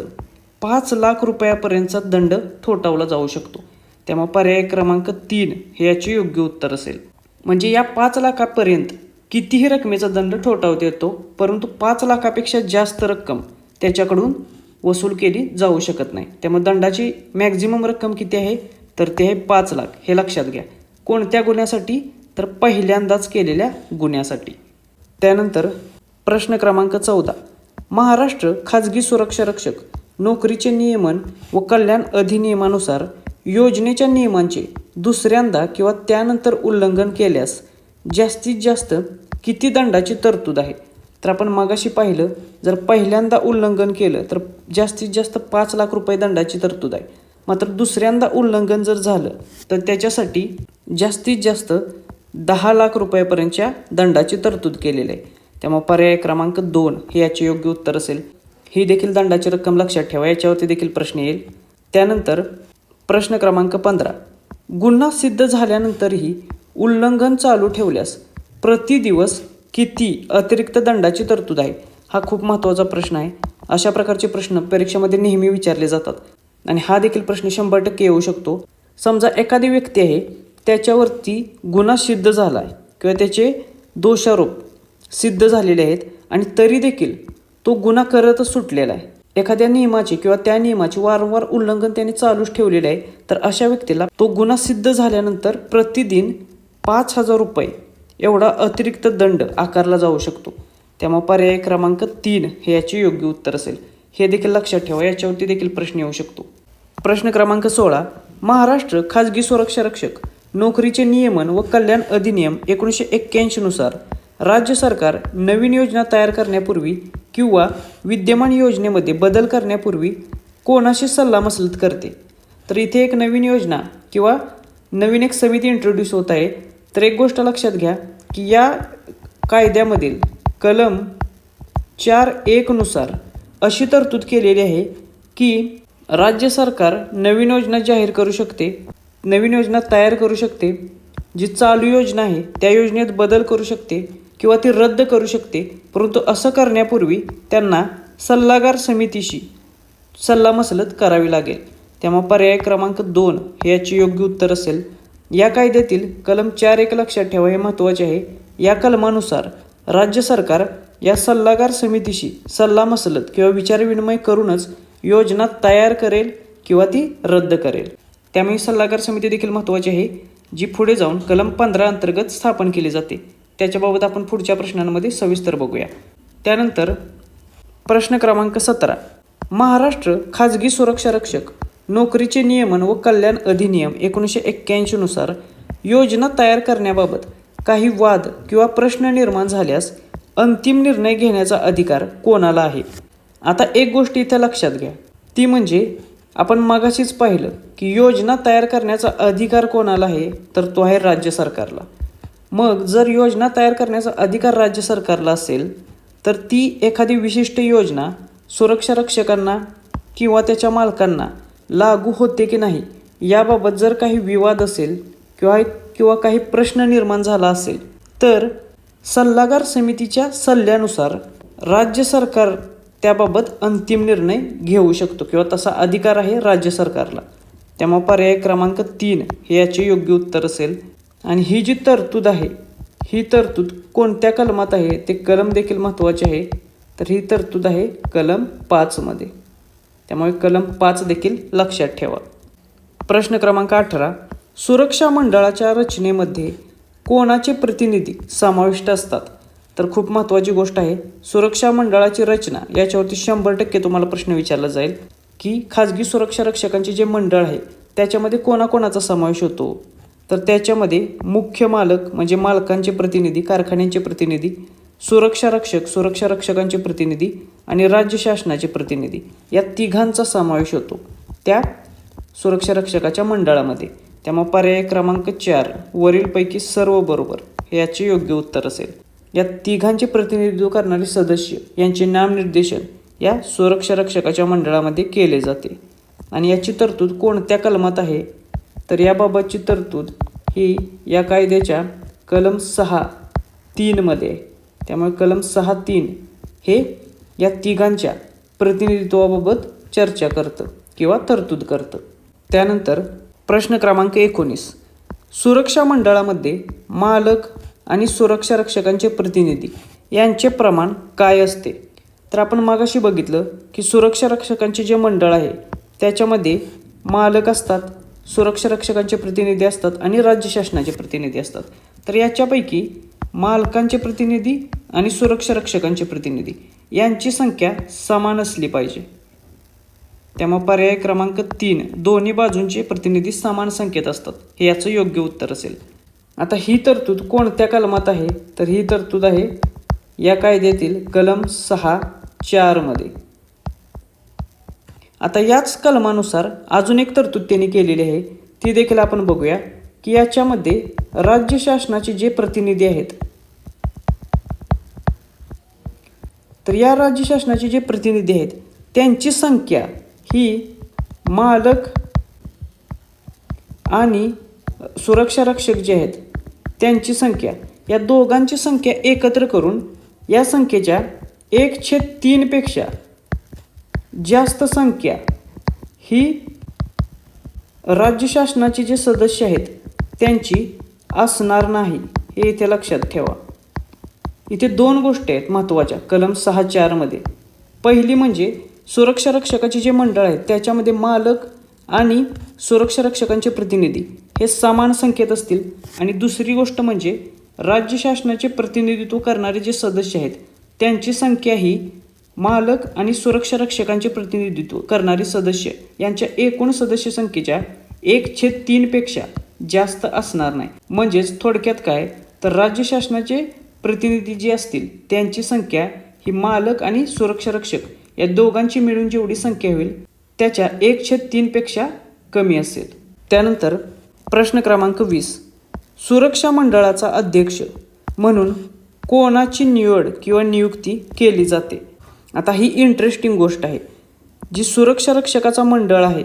5 लाख रुपयापर्यंतचा दंड ठोठावला जाऊ शकतो. त्यामुळे पर्याय क्रमांक 3 हे याचे योग्य उत्तर असेल. म्हणजे या 5 लाखापर्यंत कितीही रकमेचा दंड ठोठावता येतो, परंतु 5 लाखापेक्षा जास्त रक्कम त्याच्याकडून वसूल केली जाऊ शकत नाही. त्यामुळे दंडाची मॅक्झिमम रक्कम किती आहे तर ते आहे 5 लाख. हे लक्षात घ्या. कोणत्या गुन्ह्यासाठी तर पहिल्यांदाच केलेल्या गुन्ह्यासाठी. त्यानंतर प्रश्न क्रमांक 14. महाराष्ट्र खाजगी सुरक्षारक्षक नोकरीचे नियमन व कल्याण अधिनियमानुसार योजनेच्या नियमांचे दुसऱ्यांदा किंवा त्यानंतर उल्लंघन केल्यास जास्तीत जास्त किती दंडाची तरतूद आहे? तर आपण मगाशी पाहिलं, जर पहिल्यांदा उल्लंघन केलं तर जास्तीत जास्त 5 लाख रुपये दंडाची तरतूद आहे. मात्र दुसऱ्यांदा उल्लंघन जर झालं तर त्याच्यासाठी जास्तीत जास्त 10 लाख रुपयापर्यंतच्या दंडाची तरतूद केलेली आहे. त्यामुळे पर्याय क्रमांक 2 हे याचे योग्य उत्तर असेल. ही देखील दंडाची रक्कम लक्षात ठेवा, याच्यावरती देखील प्रश्न येईल. त्यानंतर प्रश्न क्रमांक 15. गुन्हा सिद्ध झाल्यानंतरही उल्लंघन चालू ठेवल्यास प्रति दिवस किती अतिरिक्त दंडाची तरतूद आहे? हा खूप महत्त्वाचा प्रश्न आहे. अशा प्रकारचे प्रश्न परीक्षेमध्ये नेहमी विचारले जातात आणि हा देखील प्रश्न 100% येऊ शकतो. समजा एखादी व्यक्ती आहे, त्याच्यावरती गुन्हा सिद्ध झाला आहे किंवा त्याचे दोषारोप सिद्ध झालेले आहेत आणि तरी देखील तो गुन्हा करतच सुटलेला आहे. एखाद्या नियमाचे किंवा त्या नियमाचे वारंवार उल्लंघन त्याने चालूच ठेवलेले आहे, तर अशा व्यक्तीला तो गुन्हा सिद्ध झाल्यानंतर प्रतिदिन 5,000 रुपये एवढा अतिरिक्त दंड आकारला जाऊ शकतो. त्यामुळे पर्याय क्रमांक 3 हे याचे योग्य उत्तर असेल. हे देखील लक्षात ठेवा, याच्यावरती देखील प्रश्न येऊ शकतो. प्रश्न क्रमांक 16. महाराष्ट्र खाजगी सुरक्षारक्षक नोकरीचे नियमन व कल्याण अधिनियम 1981 नुसार राज्य सरकार नवीन योजना तयार करण्यापूर्वी किंवा विद्यमान योजनेमध्ये बदल करण्यापूर्वी कोणाशी सल्लामसलत करते? तर इथे एक नवीन योजना किंवा नवीन एक समिती इंट्रोड्यूस होत आहे. तर एक गोष्ट लक्षात घ्या की या कायद्यामधील कलम 4(1) नुसार अशी तरतूद केलेली आहे की राज्य सरकार नवीन योजना जाहीर करू शकते, नवीन योजना तयार करू शकते, जी चालू योजना आहे त्या योजनेत बदल करू शकते किंवा ती रद्द करू शकते. परंतु असं करण्यापूर्वी त्यांना सल्लागार समितीशी सल्लामसलत करावी लागेल. त्यामुळे पर्याय क्रमांक 2 हे याचे योग्य उत्तर असेल. या कायद्यातील कलम 4(1) लक्षात ठेवा, हे महत्त्वाचे आहे. या कलमानुसार राज्य सरकार या सल्लागार समितीशी सल्लामसलत किंवा विचारविनिमय करूनच योजना तयार करेल किंवा ती रद्द करेल. त्यामुळे सल्लागार समिती देखील महत्त्वाची आहे, जी पुढे जाऊन कलम 15 अंतर्गत स्थापन केली जाते. त्याच्याबाबत आपण पुढच्या प्रश्नांमध्ये सविस्तर बघूया. त्यानंतर प्रश्न क्रमांक 17. महाराष्ट्र खाजगी सुरक्षारक्षक नोकरीचे नियमन व कल्याण अधिनियम 1981 नुसार योजना तयार करण्याबाबत काही वाद किंवा प्रश्न निर्माण झाल्यास अंतिम निर्णय घेण्याचा अधिकार कोणाला आहे? आता एक गोष्ट इथे लक्षात घ्या, ती म्हणजे आपण मगाशीच पाहिलं की योजना तयार करण्याचा अधिकार कोणाला आहे, तर तो आहे राज्य सरकारला. मग जर योजना तयार करण्याचा अधिकार राज्य सरकारला असेल तर ती एखादी विशिष्ट योजना सुरक्षारक्षकांना किंवा त्याच्या मालकांना लागू होते की नाही याबाबत जर काही विवाद असेल किंवा काही प्रश्न निर्माण झाला असेल तर सल्लागार समितीच्या सल्ल्यानुसार राज्य सरकार त्याबाबत अंतिम निर्णय घेऊ शकतो किंवा तसा अधिकार आहे राज्य सरकारला. त्यामुळे पर्याय क्रमांक 3 हे याचे योग्य उत्तर असेल. आणि ही जी तरतूद आहे, ही तरतूद कोणत्या कलमात आहे ते कलम देखील महत्त्वाचे आहे. तर ही तरतूद आहे कलम 5 मध्ये. त्यामुळे कलम 5 देखील लक्षात ठेवा. प्रश्न क्रमांक 18, सुरक्षा मंडळाच्या रचनेमध्ये कोणाचे प्रतिनिधी समाविष्ट असतात? तर खूप महत्त्वाची गोष्ट आहे. सुरक्षा मंडळाची रचना याच्यावरती 100% तुम्हाला प्रश्न विचारला जाईल की खाजगी सुरक्षा रक्षकांचे जे मंडळ आहे त्याच्यामध्ये कोणाकोणाचा समावेश होतो. तर त्याच्यामध्ये मुख्य मालक म्हणजे मालकांचे प्रतिनिधी, कारखान्यांचे प्रतिनिधी, सुरक्षा रक्षकांचे प्रतिनिधी आणि राज्य शासनाचे प्रतिनिधी या तिघांचा समावेश होतो त्या सुरक्षा रक्षकाच्या मंडळामध्ये. त्यामुळे पर्याय क्रमांक 4 वरीलपैकी सर्व बरोबर हे याचे योग्य उत्तर असेल. या तिघांचे प्रतिनिधित्व करणारे सदस्य यांचे नामनिर्देशन या सुरक्षा रक्षकाच्या मंडळामध्ये केले जाते. आणि याची तरतूद कोणत्या कलमात आहे? तर याबाबतची तरतूद ही या कायद्याच्या कलम 6(3) मध्ये आहे. त्यामुळे कलम 6(3) हे या तिघांच्या प्रतिनिधित्वाबाबत चर्चा करतं किंवा तरतूद करतं. त्यानंतर प्रश्न क्रमांक 19, सुरक्षा मंडळामध्ये मालक आणि सुरक्षा रक्षकांचे प्रतिनिधी यांचे प्रमाण काय असते? तर आपण मागाशी बघितलं की सुरक्षा रक्षकांचे जे मंडळ आहे त्याच्यामध्ये मालक असतात, सुरक्षा रक्षकांचे प्रतिनिधी असतात आणि राज्य शासनाचे प्रतिनिधी असतात. तर याच्यापैकी मालकांचे प्रतिनिधी आणि सुरक्षा रक्षकांचे प्रतिनिधी यांची संख्या समान असली पाहिजे. त्यामुळे पर्याय क्रमांक 3 दोन्ही बाजूंचे प्रतिनिधी समान संख्येत असतात हे याचं योग्य उत्तर असेल. आता ही तरतूद कोणत्या कलमात आहे? तर ही तरतूद आहे या कायद्यातील कलम 6(4) मध्ये. आता याच कलमानुसार अजून एक तरतूद त्यांनी केलेली आहे, ती देखील आपण बघूया की याच्यामध्ये राज्य शासनाचे जे प्रतिनिधी आहेत, तर या राज्य शासनाचे जे प्रतिनिधी आहेत त्यांची संख्या ही मालक आणि सुरक्षा रक्षक जे आहेत त्यांची संख्या या दोघांची संख्या एकत्र करून या संख्येच्या 1/3 पेक्षा जास्त संख्या ही राज्य शासनाचे जे सदस्य आहेत त्यांची असणार नाही हे इथे लक्षात ठेवा. इथे 2 गोष्टी आहेत महत्त्वाच्या कलम 6(4) मध्ये. पहिली म्हणजे सुरक्षा रक्षकाचे जे मंडळ आहेत त्याच्यामध्ये मालक आणि सुरक्षा रक्षकांचे प्रतिनिधी हे समान संख्येत असतील. आणि दुसरी गोष्ट म्हणजे राज्य शासनाचे प्रतिनिधित्व करणारे जे सदस्य आहेत त्यांची संख्या ही मालक आणि सुरक्षा रक्षकांचे प्रतिनिधित्व करणारे सदस्य यांच्या एकूण सदस्य संख्येच्या 1/3 पेक्षा जास्त असणार नाही. म्हणजेच थोडक्यात काय, तर राज्य शासनाचे प्रतिनिधी जे असतील त्यांची संख्या ही मालक आणि सुरक्षा रक्षक या दोघांची मिळून जेवढी संख्या होईल त्याच्या 1/3 पेक्षा कमी असेल. त्यानंतर प्रश्न क्रमांक 20, सुरक्षा मंडळाचा अध्यक्ष म्हणून कोणाची निवड किंवा नियुक्ती केली जाते? आता ही इंटरेस्टिंग गोष्ट आहे. जी सुरक्षा रक्षकाचा मंडळ आहे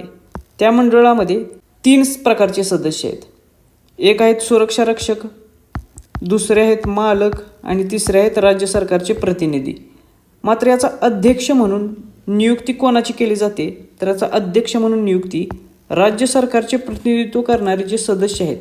त्या मंडळामध्ये 3 प्रकारचे सदस्य आहेत. एक आहेत सुरक्षा रक्षक, दुसरे आहेत मालक आणि तिसरे आहेत राज्य सरकारचे प्रतिनिधी. मात्र याचा अध्यक्ष म्हणून नियुक्ती कोणाची केली जाते? तर याचा अध्यक्ष म्हणून नियुक्ती राज्य सरकारचे प्रतिनिधित्व करणारे जे सदस्य आहेत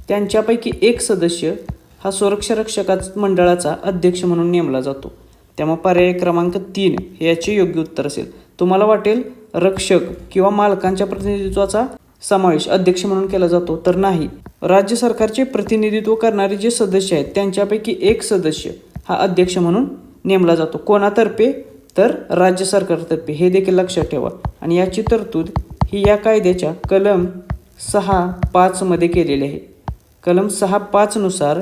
त्यांच्यापैकी एक सदस्य हा सुरक्षा रक्षका मंडळाचा अध्यक्ष म्हणून नेमला जातो. त्यामुळे पर्याय क्रमांक 3 हे याचे योग्य उत्तर असेल. तुम्हाला वाटेल रक्षक किंवा मालकांच्या प्रतिनिधित्वाचा समावेश अध्यक्ष म्हणून केला जातो, तर नाही. राज्य सरकारचे प्रतिनिधित्व करणारे जे सदस्य आहेत त्यांच्यापैकी एक सदस्य हा अध्यक्ष म्हणून नेमला जातो. कोणातर्फे? तर राज्य सरकारतर्फे. हे देखील लक्षात ठेवा. आणि याची तरतूद ही या कायद्याच्या कलम 6(5) मध्ये केलेली आहे. कलम 6(5) नुसार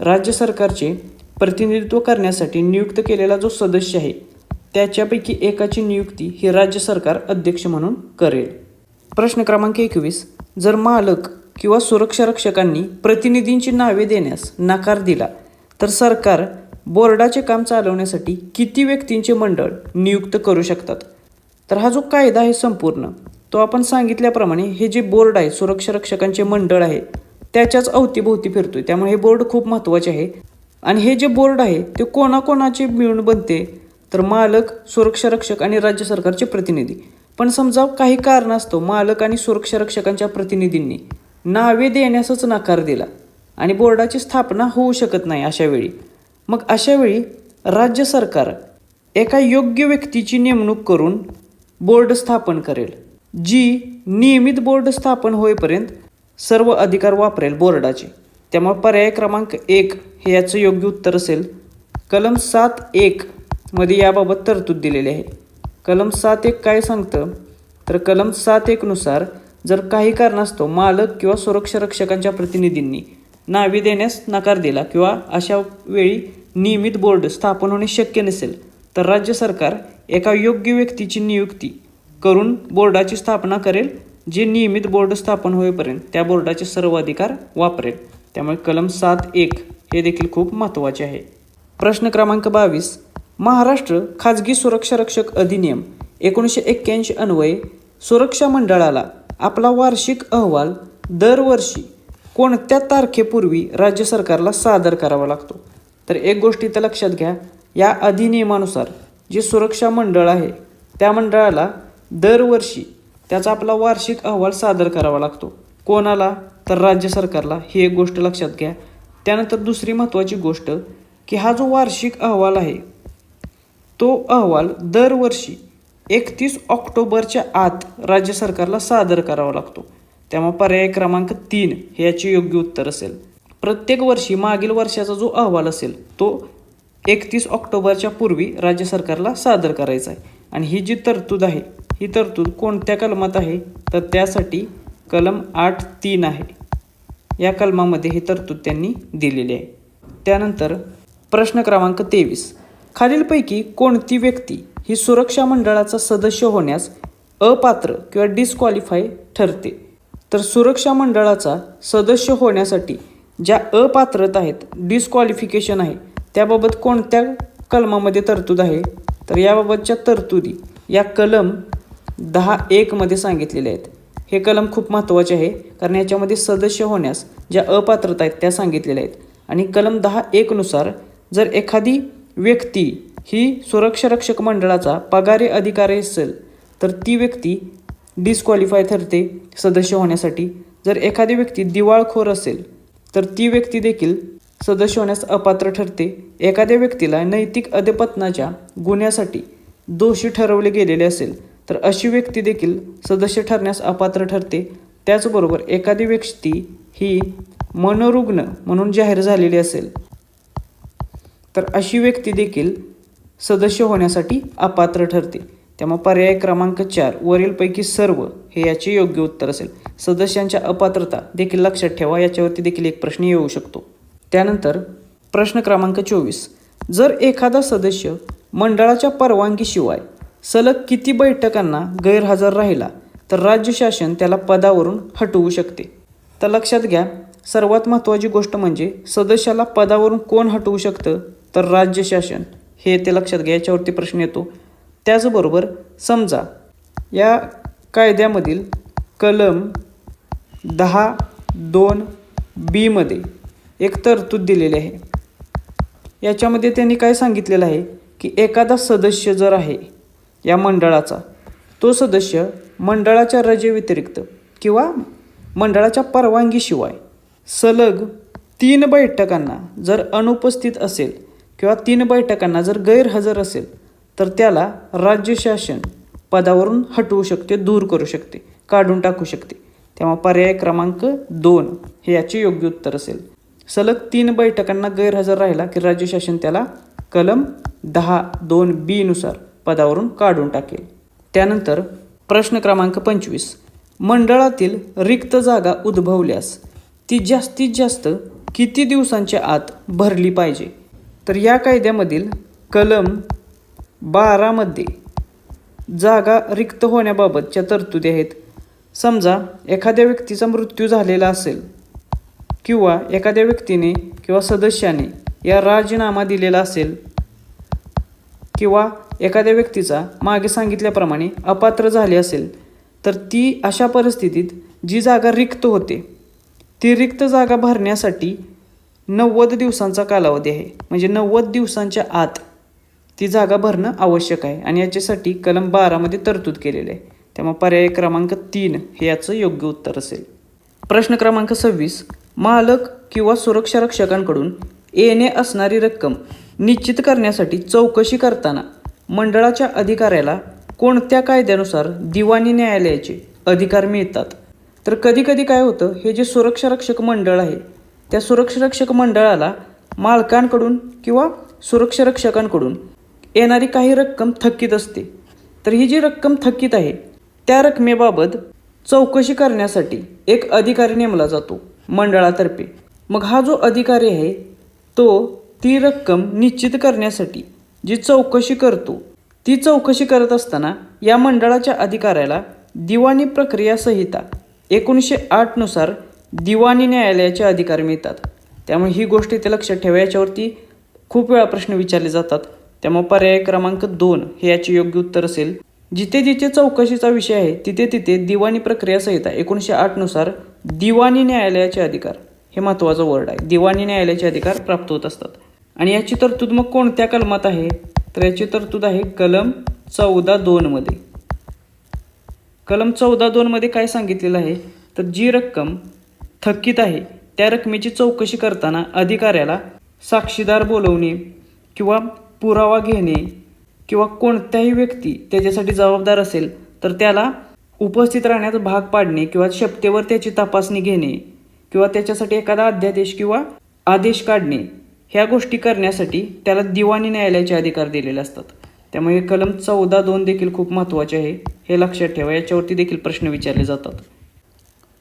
राज्य सरकारचे प्रतिनिधित्व करण्यासाठी नियुक्त केलेला जो सदस्य आहे त्याच्यापैकी एकाची नियुक्ती ही राज्य सरकार अध्यक्ष म्हणून करेल. प्रश्न क्रमांक 21, जर मालक किंवा सुरक्षा रक्षकांनी प्रतिनिधींची नावे देण्यास नकार दिला तर सरकार बोर्डाचे काम चालवण्यासाठी किती व्यक्तींचे मंडळ नियुक्त करू शकतात? तर हा जो कायदा आहे संपूर्ण तो आपण सांगितल्याप्रमाणे हे जे बोर्ड आहे सुरक्षा रक्षकांचे मंडळ आहे त्याच्याच अवतीभोवती फिरतोय. त्यामुळे हे बोर्ड खूप महत्त्वाचे आहे. आणि हे जे बोर्ड आहे ते कोणाकोणाचे मिळून बनते, तर मालक, सुरक्षा रक्षक आणि राज्य सरकारचे प्रतिनिधी. पण समजा काही कारणास्तव मालक आणि सुरक्षा रक्षकांच्या प्रतिनिधींनी नावे देण्यासच नकार दिला आणि बोर्डाची स्थापना होऊ शकत नाही अशा वेळी. मग अशा वेळी राज्य सरकार एका योग्य व्यक्तीची नेमणूक करून बोर्ड स्थापन करेल, जी नियमित बोर्ड स्थापन होईपर्यंत सर्व अधिकार वापरेल बोर्डाचे. त्यामुळे पर्याय क्रमांक 1 हे याचं योग्य उत्तर असेल. कलम 7(1) मध्ये याबाबत तरतूद दिलेली आहे. कलम 7(1) काय सांगतं, तर कलम 7(1) नुसार जर काही कारणास्तव मालक किंवा सुरक्षा रक्षकांच्या प्रतिनिधींनी नावे देण्यास नकार दिला किंवा अशा वेळी नियमित बोर्ड स्थापन होणे शक्य नसेल, तर राज्य सरकार एका योग्य व्यक्तीची नियुक्ती करून बोर्डाची स्थापना करेल, जे नियमित बोर्ड स्थापन होईपर्यंत त्या बोर्डाचे सर्व अधिकार वापरेल. त्यामुळे कलम 7(1) हे देखील खूप महत्त्वाचे आहे. प्रश्न क्रमांक 22. महाराष्ट्र खाजगी सुरक्षा रक्षक अधिनियम 1981 अन्वये सुरक्षा मंडळाला आपला वार्षिक अहवाल दरवर्षी कोणत्या तारखेपूर्वी राज्य सरकारला सादर करावा लागतो? तर एक गोष्ट इथं लक्षात घ्या, या अधिनियमानुसार जे सुरक्षा मंडळ आहे त्या मंडळाला दरवर्षी त्याचा आपला वार्षिक अहवाल सादर करावा लागतो. कोणाला? तर राज्य सरकारला. ही एक गोष्ट लक्षात घ्या. त्यानंतर दुसरी महत्त्वाची गोष्ट की हा जो वार्षिक अहवाल आहे तो अहवाल दरवर्षी 31 ऑक्टोबरच्या आत राज्य सरकारला सादर करावा लागतो. त्यामुळे पर्याय क्रमांक 3 हे याचे योग्य उत्तर असेल. प्रत्येक वर्षी मागील वर्षाचा जो अहवाल असेल तो 31 ऑक्टोबरच्या पूर्वी राज्य सरकारला सादर करायचा आहे. आणि ही जी तरतूद आहे ही तरतूद कोणत्या कलमात आहे, तर त्यासाठी कलम 8(3) आहे. या कलमामध्ये ही तरतूद त्यांनी दिलेली आहे. त्यानंतर प्रश्न क्रमांक 23. खालीलपैकी कोणती व्यक्ती ही सुरक्षा मंडळाचा सदस्य होण्यास अपात्र किंवा डिस्क्वालिफाय ठरते? तर सुरक्षा मंडळाचा सदस्य होण्यासाठी ज्या अपात्रता आहेत, डिस्क्वालिफिकेशन आहे, त्याबाबत कोणत्या कलमामध्ये तरतूद आहे? तर याबाबतच्या तरतुदी या कलम 10(1) मध्ये सांगितलेल्या आहेत. हे कलम खूप महत्त्वाचे आहे कारण याच्यामध्ये सदस्य होण्यास ज्या अपात्रता आहेत त्या सांगितलेल्या आहेत. आणि कलम 10(1) नुसार जर एखादी व्यक्ती ही सुरक्षा रक्षक मंडळाचा पगारी अधिकारी असेल तर ती व्यक्ती डिस्क्वालिफाय ठरते सदस्य होण्यासाठी. जर एखादी व्यक्ती दिवाळखोर असेल तर ती व्यक्ती देखील सदस्य होण्यास अपात्र ठरते. एखाद्या व्यक्तीला नैतिक अधपतनाच्या गुन्ह्यासाठी दोषी ठरवले गेलेले असेल तर अशी व्यक्ती देखील सदस्य ठरण्यास अपात्र ठरते. त्याचबरोबर एखादी व्यक्ती ही मनोरुग्ण म्हणून जाहीर झालेली असेल तर अशी व्यक्ती देखील सदस्य होण्यासाठी अपात्र ठरते. त्यामुळे पर्याय क्रमांक 4 वरीलपैकी सर्व हे याचे योग्य उत्तर असेल. सदस्यांच्या अपात्रता देखील लक्षात ठेवा, याच्यावरती देखील एक प्रश्न येऊ शकतो. त्यानंतर प्रश्न क्रमांक 24. जर एखादा सदस्य मंडळाच्या परवानगीशिवाय सलग किती बैठकांना गैरहजर राहिला तर राज्य शासन त्याला पदावरून हटवू शकते? तर लक्षात घ्या, सर्वात महत्त्वाची गोष्ट म्हणजे सदस्याला पदावरून कोण हटवू शकतं, तर राज्य शासन. हे ते लक्षात घ्या, याच्यावरती प्रश्न येतो. त्याचबरोबर समजा या कायद्यामधील कलम 10(2)B मध्ये एक तरतूद दिलेली आहे. याच्यामध्ये त्यांनी काय सांगितलेलं आहे की एखादा सदस्य जर आहे या मंडळाचा, तो सदस्य मंडळाच्या रजेव्यतिरिक्त किंवा मंडळाच्या परवानगीशिवाय सलग 3 बैठकांना जर अनुपस्थित असेल किंवा 3 बैठकांना जर गैरहजर असेल तर त्याला राज्य शासन पदावरून हटवू शकते, दूर करू शकते, काढून टाकू शकते. तेव्हा पर्याय क्रमांक 2 हे याचे योग्य उत्तर असेल. सलग 3 बैठकांना गैरहजर राहिला की राज्य शासन त्याला कलम 10(2)B नुसार पदावरून काढून टाकेल. त्यानंतर प्रश्न क्रमांक 25. मंडळातील रिक्त जागा उद्भवल्यास ती जास्तीत जास्त किती दिवसांच्या आत भरली पाहिजे? तर या कायद्यामधील कलम 12 मध्ये जागा रिक्त होण्याबाबतच्या तरतुदी आहेत. समजा एखाद्या व्यक्तीचा मृत्यू झालेला असेल किंवा एखाद्या व्यक्तीने किंवा सदस्याने या राजीनामा दिलेला असेल किंवा एखाद्या व्यक्तीचा मागे सांगितल्याप्रमाणे अपात्र झाले असेल तर ती अशा परिस्थितीत जी जागा रिक्त होते ती रिक्त जागा भरण्यासाठी 90 दिवसांचा कालावधी आहे, म्हणजे 90 दिवसांच्या आत ती जागा भरणं आवश्यक आहे आणि याच्यासाठी कलम 12 मध्ये तरतूद केलेली आहे. त्यामुळे पर्याय क्रमांक 3 हे याचं योग्य उत्तर असेल. प्रश्न क्रमांक 26. मालक किंवा सुरक्षा रक्षकांकडून येणे असणारी रक्कम निश्चित करण्यासाठी चौकशी करताना मंडळाच्या अधिकाऱ्याला कोणत्या कायद्यानुसार दिवाणी न्यायालयाचे अधिकार मिळतात? तर कधीकधी काय होतं, हे जे सुरक्षा रक्षक मंडळ आहे त्या सुरक्षा रक्षक मंडळाला मालकांकडून किंवा सुरक्षा रक्षकांकडून येणारी काही रक्कम थकीत असते. तर ही जी रक्कम थकीत आहे त्या रकमेबाबत चौकशी करण्यासाठी एक अधिकारी नेमला जातो मंडळातर्फे. मग हा जो अधिकारी आहे तो ती रक्कम निश्चित करण्यासाठी जी चौकशी करतो, ती चौकशी करत असताना या मंडळाच्या अधिकाऱ्याला दिवाणी प्रक्रिया संहिता 1908 नुसार दिवाणी न्यायालयाचे अधिकार मिळतात. त्यामुळे ही गोष्ट इथे लक्षात ठेवा. याच्यावरती खूप वेळा प्रश्न विचारले जातात. त्यामुळे पर्याय क्रमांक 2 हे याचे योग्य उत्तर असेल. जिथे जिथे चौकशीचा विषय आहे तिथे तिथे दिवाणी प्रक्रिया संहिता 1908 नुसार दिवाणी न्यायालयाचे अधिकार हे महत्त्वाचा वर्ड आहे. दिवाणी न्यायालयाचे अधिकार प्राप्त होत असतात. आणि याची तरतूद मग कोणत्या कलमात आहे? तर याची तरतूद आहे कलम 14(2) मध्ये. कलम 14(2) मध्ये काय सांगितलेलं आहे, तर जी रक्कम थकीत आहे त्या रकमेची चौकशी करताना अधिकाऱ्याला साक्षीदार बोलवणे किंवा पुरावा घेणे किंवा कोणत्याही व्यक्ती त्याच्यासाठी जबाबदार असेल तर त्याला उपस्थित राहण्यास भाग पाडणे किंवा शपथेवर त्याची तपासणी घेणे किंवा त्याच्यासाठी एखादा अध्यादेश किंवा आदेश काढणे, ह्या गोष्टी करण्यासाठी त्याला दिवाणी न्यायालयाचे अधिकार दिलेले असतात. त्यामुळे कलम 14(2) देखील खूप महत्त्वाचे आहे, हे लक्षात ठेवा. याच्यावरती देखील प्रश्न विचारले जातात.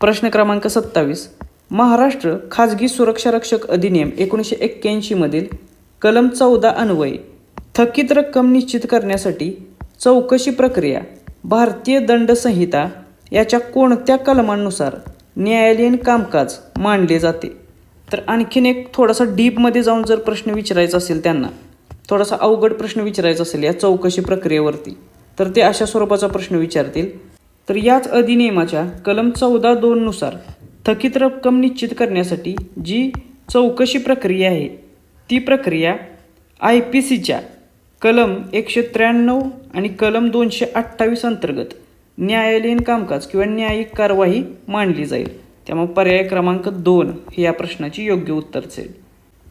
प्रश्न क्रमांक 27. महाराष्ट्र खाजगी सुरक्षा रक्षक अधिनियम 1981 मधील कलम 14 अन्वये थकीत रक्कम निश्चित करण्यासाठी चौकशी प्रक्रिया भारतीय दंड संहिता याच्या कोणत्या कलमांनुसार न्यायालयीन कामकाज मानले जाते? तर आणखीन एक थोडासा डीपमध्ये जाऊन जर प्रश्न विचारायचा असेल, त्यांना थोडासा अवघड प्रश्न विचारायचा असेल या चौकशी प्रक्रियेवरती, तर ते अशा स्वरूपाचा प्रश्न विचारतील. तर याच अधिनियमाच्या कलम 14(2) नुसार थकीत रक्कम निश्चित करण्यासाठी जी चौकशी प्रक्रिया आहे ती प्रक्रिया IPCच्या कलम 193 आणि कलम 228 अंतर्गत न्यायालयीन कामकाज किंवा न्यायिक कारवाई मानली जाईल. त्यामुळे पर्याय क्रमांक 2 हे या प्रश्नाची योग्य उत्तर असेल.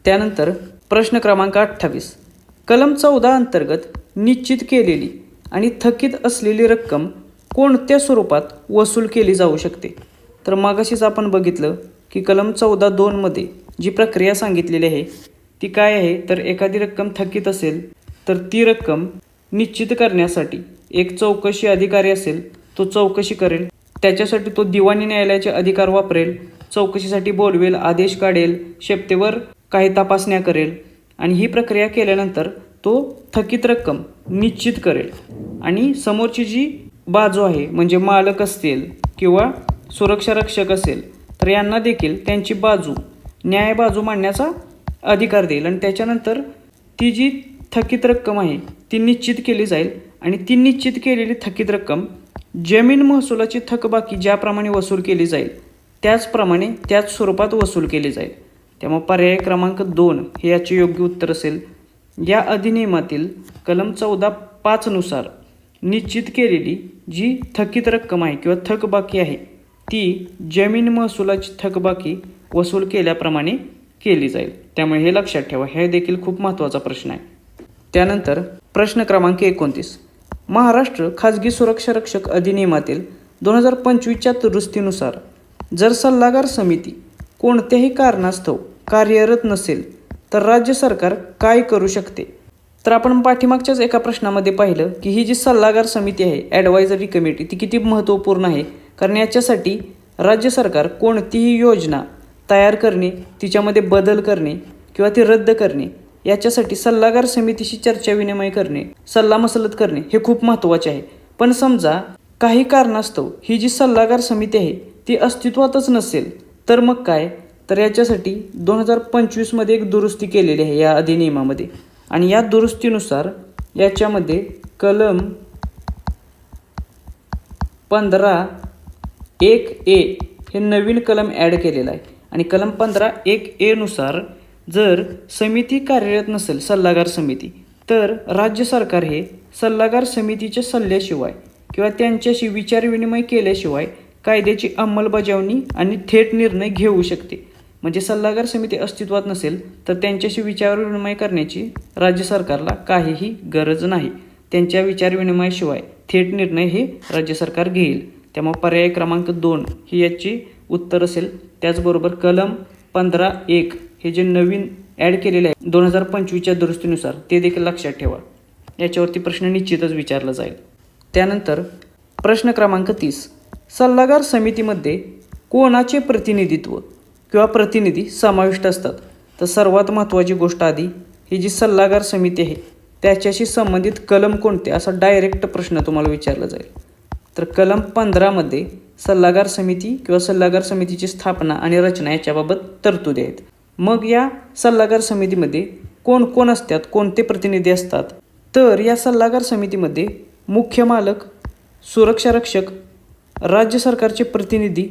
त्यानंतर प्रश्न क्रमांक 28. कलम 14 अंतर्गत निश्चित केलेली आणि थकीत असलेली रक्कम कोणत्या स्वरूपात वसूल केली जाऊ शकते? तर मागाशीच आपण बघितलं की कलम 14(2) मध्ये जी प्रक्रिया सांगितलेली आहे ती काय आहे, तर एखादी रक्कम थकीत असेल तर ती रक्कम निश्चित करण्यासाठी एक चौकशी अधिकारी असेल, तो चौकशी करेल. त्याच्यासाठी तो दिवाणी न्यायालयाचे अधिकार वापरेल, चौकशीसाठी बोलवेल, आदेश काढेल, शपथेवर काही तपासण्या करेल आणि ही प्रक्रिया केल्यानंतर तो थकीत रक्कम निश्चित करेल. आणि समोरची जी बाजू आहे म्हणजे मालक असतील किंवा सुरक्षा रक्षक असेल तर यांना देखील त्यांची बाजू न्याय बाजू मांडण्याचा अधिकार देईल आणि त्याच्यानंतर ती जी थकीत रक्कम आहे ती निश्चित केली जाईल आणि ती निश्चित केलेली थकीत रक्कम जमीन महसुलाची थकबाकी ज्याप्रमाणे वसूल केली जाईल त्याचप्रमाणे त्याच स्वरूपात वसूल केली जाईल. त्यामुळे पर्याय क्रमांक 2 हे याचे योग्य उत्तर असेल. या अधिनियमातील कलम 14(5) नुसार निश्चित केलेली जी थकीत रक्कम आहे किंवा थकबाकी आहे ती जमीन महसुलाची थकबाकी वसूल केल्याप्रमाणे केली जाईल. त्यामुळे हे लक्षात ठेवा, हे देखील खूप महत्त्वाचा प्रश्न आहे. त्यानंतर प्रश्न क्रमांक 29. महाराष्ट्र खाजगी सुरक्षा रक्षक अधिनियमातील 2025च्या दुरुस्तीनुसार जर सल्लागार समिती कोणत्याही कारणास्तव कार्यरत नसेल तर राज्य सरकार काय करू शकते? तर आपण पाठीमागच्याच एका प्रश्नामध्ये पाहिलं की ही जी सल्लागार समिती आहे, ॲडवायझरी कमिटी, ती किती महत्त्वपूर्ण आहे. कारण याच्यासाठी राज्य सरकार कोणतीही योजना तयार करणे, तिच्यामध्ये बदल करणे किंवा ती रद्द करणे, याच्यासाठी सल्लागार समितीशी चर्चा विनिमय करणे, सल्लामसलत करणे हे खूप महत्त्वाचे आहे. पण समजा काही कारणास्तव ही जी सल्लागार समिती आहे ती अस्तित्वातच नसेल तर मग काय? तर याच्यासाठी 2025 मध्ये एक दुरुस्ती केलेली आहे या अधिनियमामध्ये आणि या दुरुस्तीनुसार याच्यामध्ये कलम 15(1)(a) हे नवीन कलम ॲड केलेलं आहे आणि कलम 15(1)(a) नुसार जर समिती कार्यरत नसेल, सल्लागार समिती, तर राज्य सरकार हे सल्लागार समितीच्या सल्ल्याशिवाय किंवा त्यांच्याशी विचारविनिमय केल्याशिवाय कायद्याची अंमलबजावणी आणि थेट निर्णय घेऊ शकते. म्हणजे सल्लागार समिती अस्तित्वात नसेल तर त्यांच्याशी विचारविनिमय करण्याची राज्य सरकारला काहीही गरज नाही. त्यांच्या विचारविनिमयाशिवाय थेट निर्णय हे राज्य सरकार घेईल. त्यामुळे पर्याय क्रमांक 2 ही याची उत्तर असेल. त्याचबरोबर कलम 15(1) हे जे नवीन ॲड केलेले आहे 2025च्या दुरुस्तीनुसार ते देखील लक्षात ठेवा. याच्यावरती प्रश्न निश्चितच विचारला जाईल. त्यानंतर प्रश्न क्रमांक 30, सल्लागार समितीमध्ये कोणाचे प्रतिनिधित्व किंवा प्रतिनिधी समाविष्ट असतात? तर सर्वात महत्त्वाची गोष्ट आधी, ही जी सल्लागार समिती आहे त्याच्याशी संबंधित कलम कोणते, असा डायरेक्ट प्रश्न तुम्हाला विचारला जाईल. तर कलम 15मध्ये सल्लागार समिती किंवा सल्लागार समितीची स्थापना आणि रचना याच्याबाबत तरतुदी आहेत. मग या सल्लागार समितीमध्ये कोण कोण असतात, कोणते प्रतिनिधी असतात? तर या सल्लागार समितीमध्ये मुख्य मालक, सुरक्षा रक्षक, राज्य सरकारचे प्रतिनिधी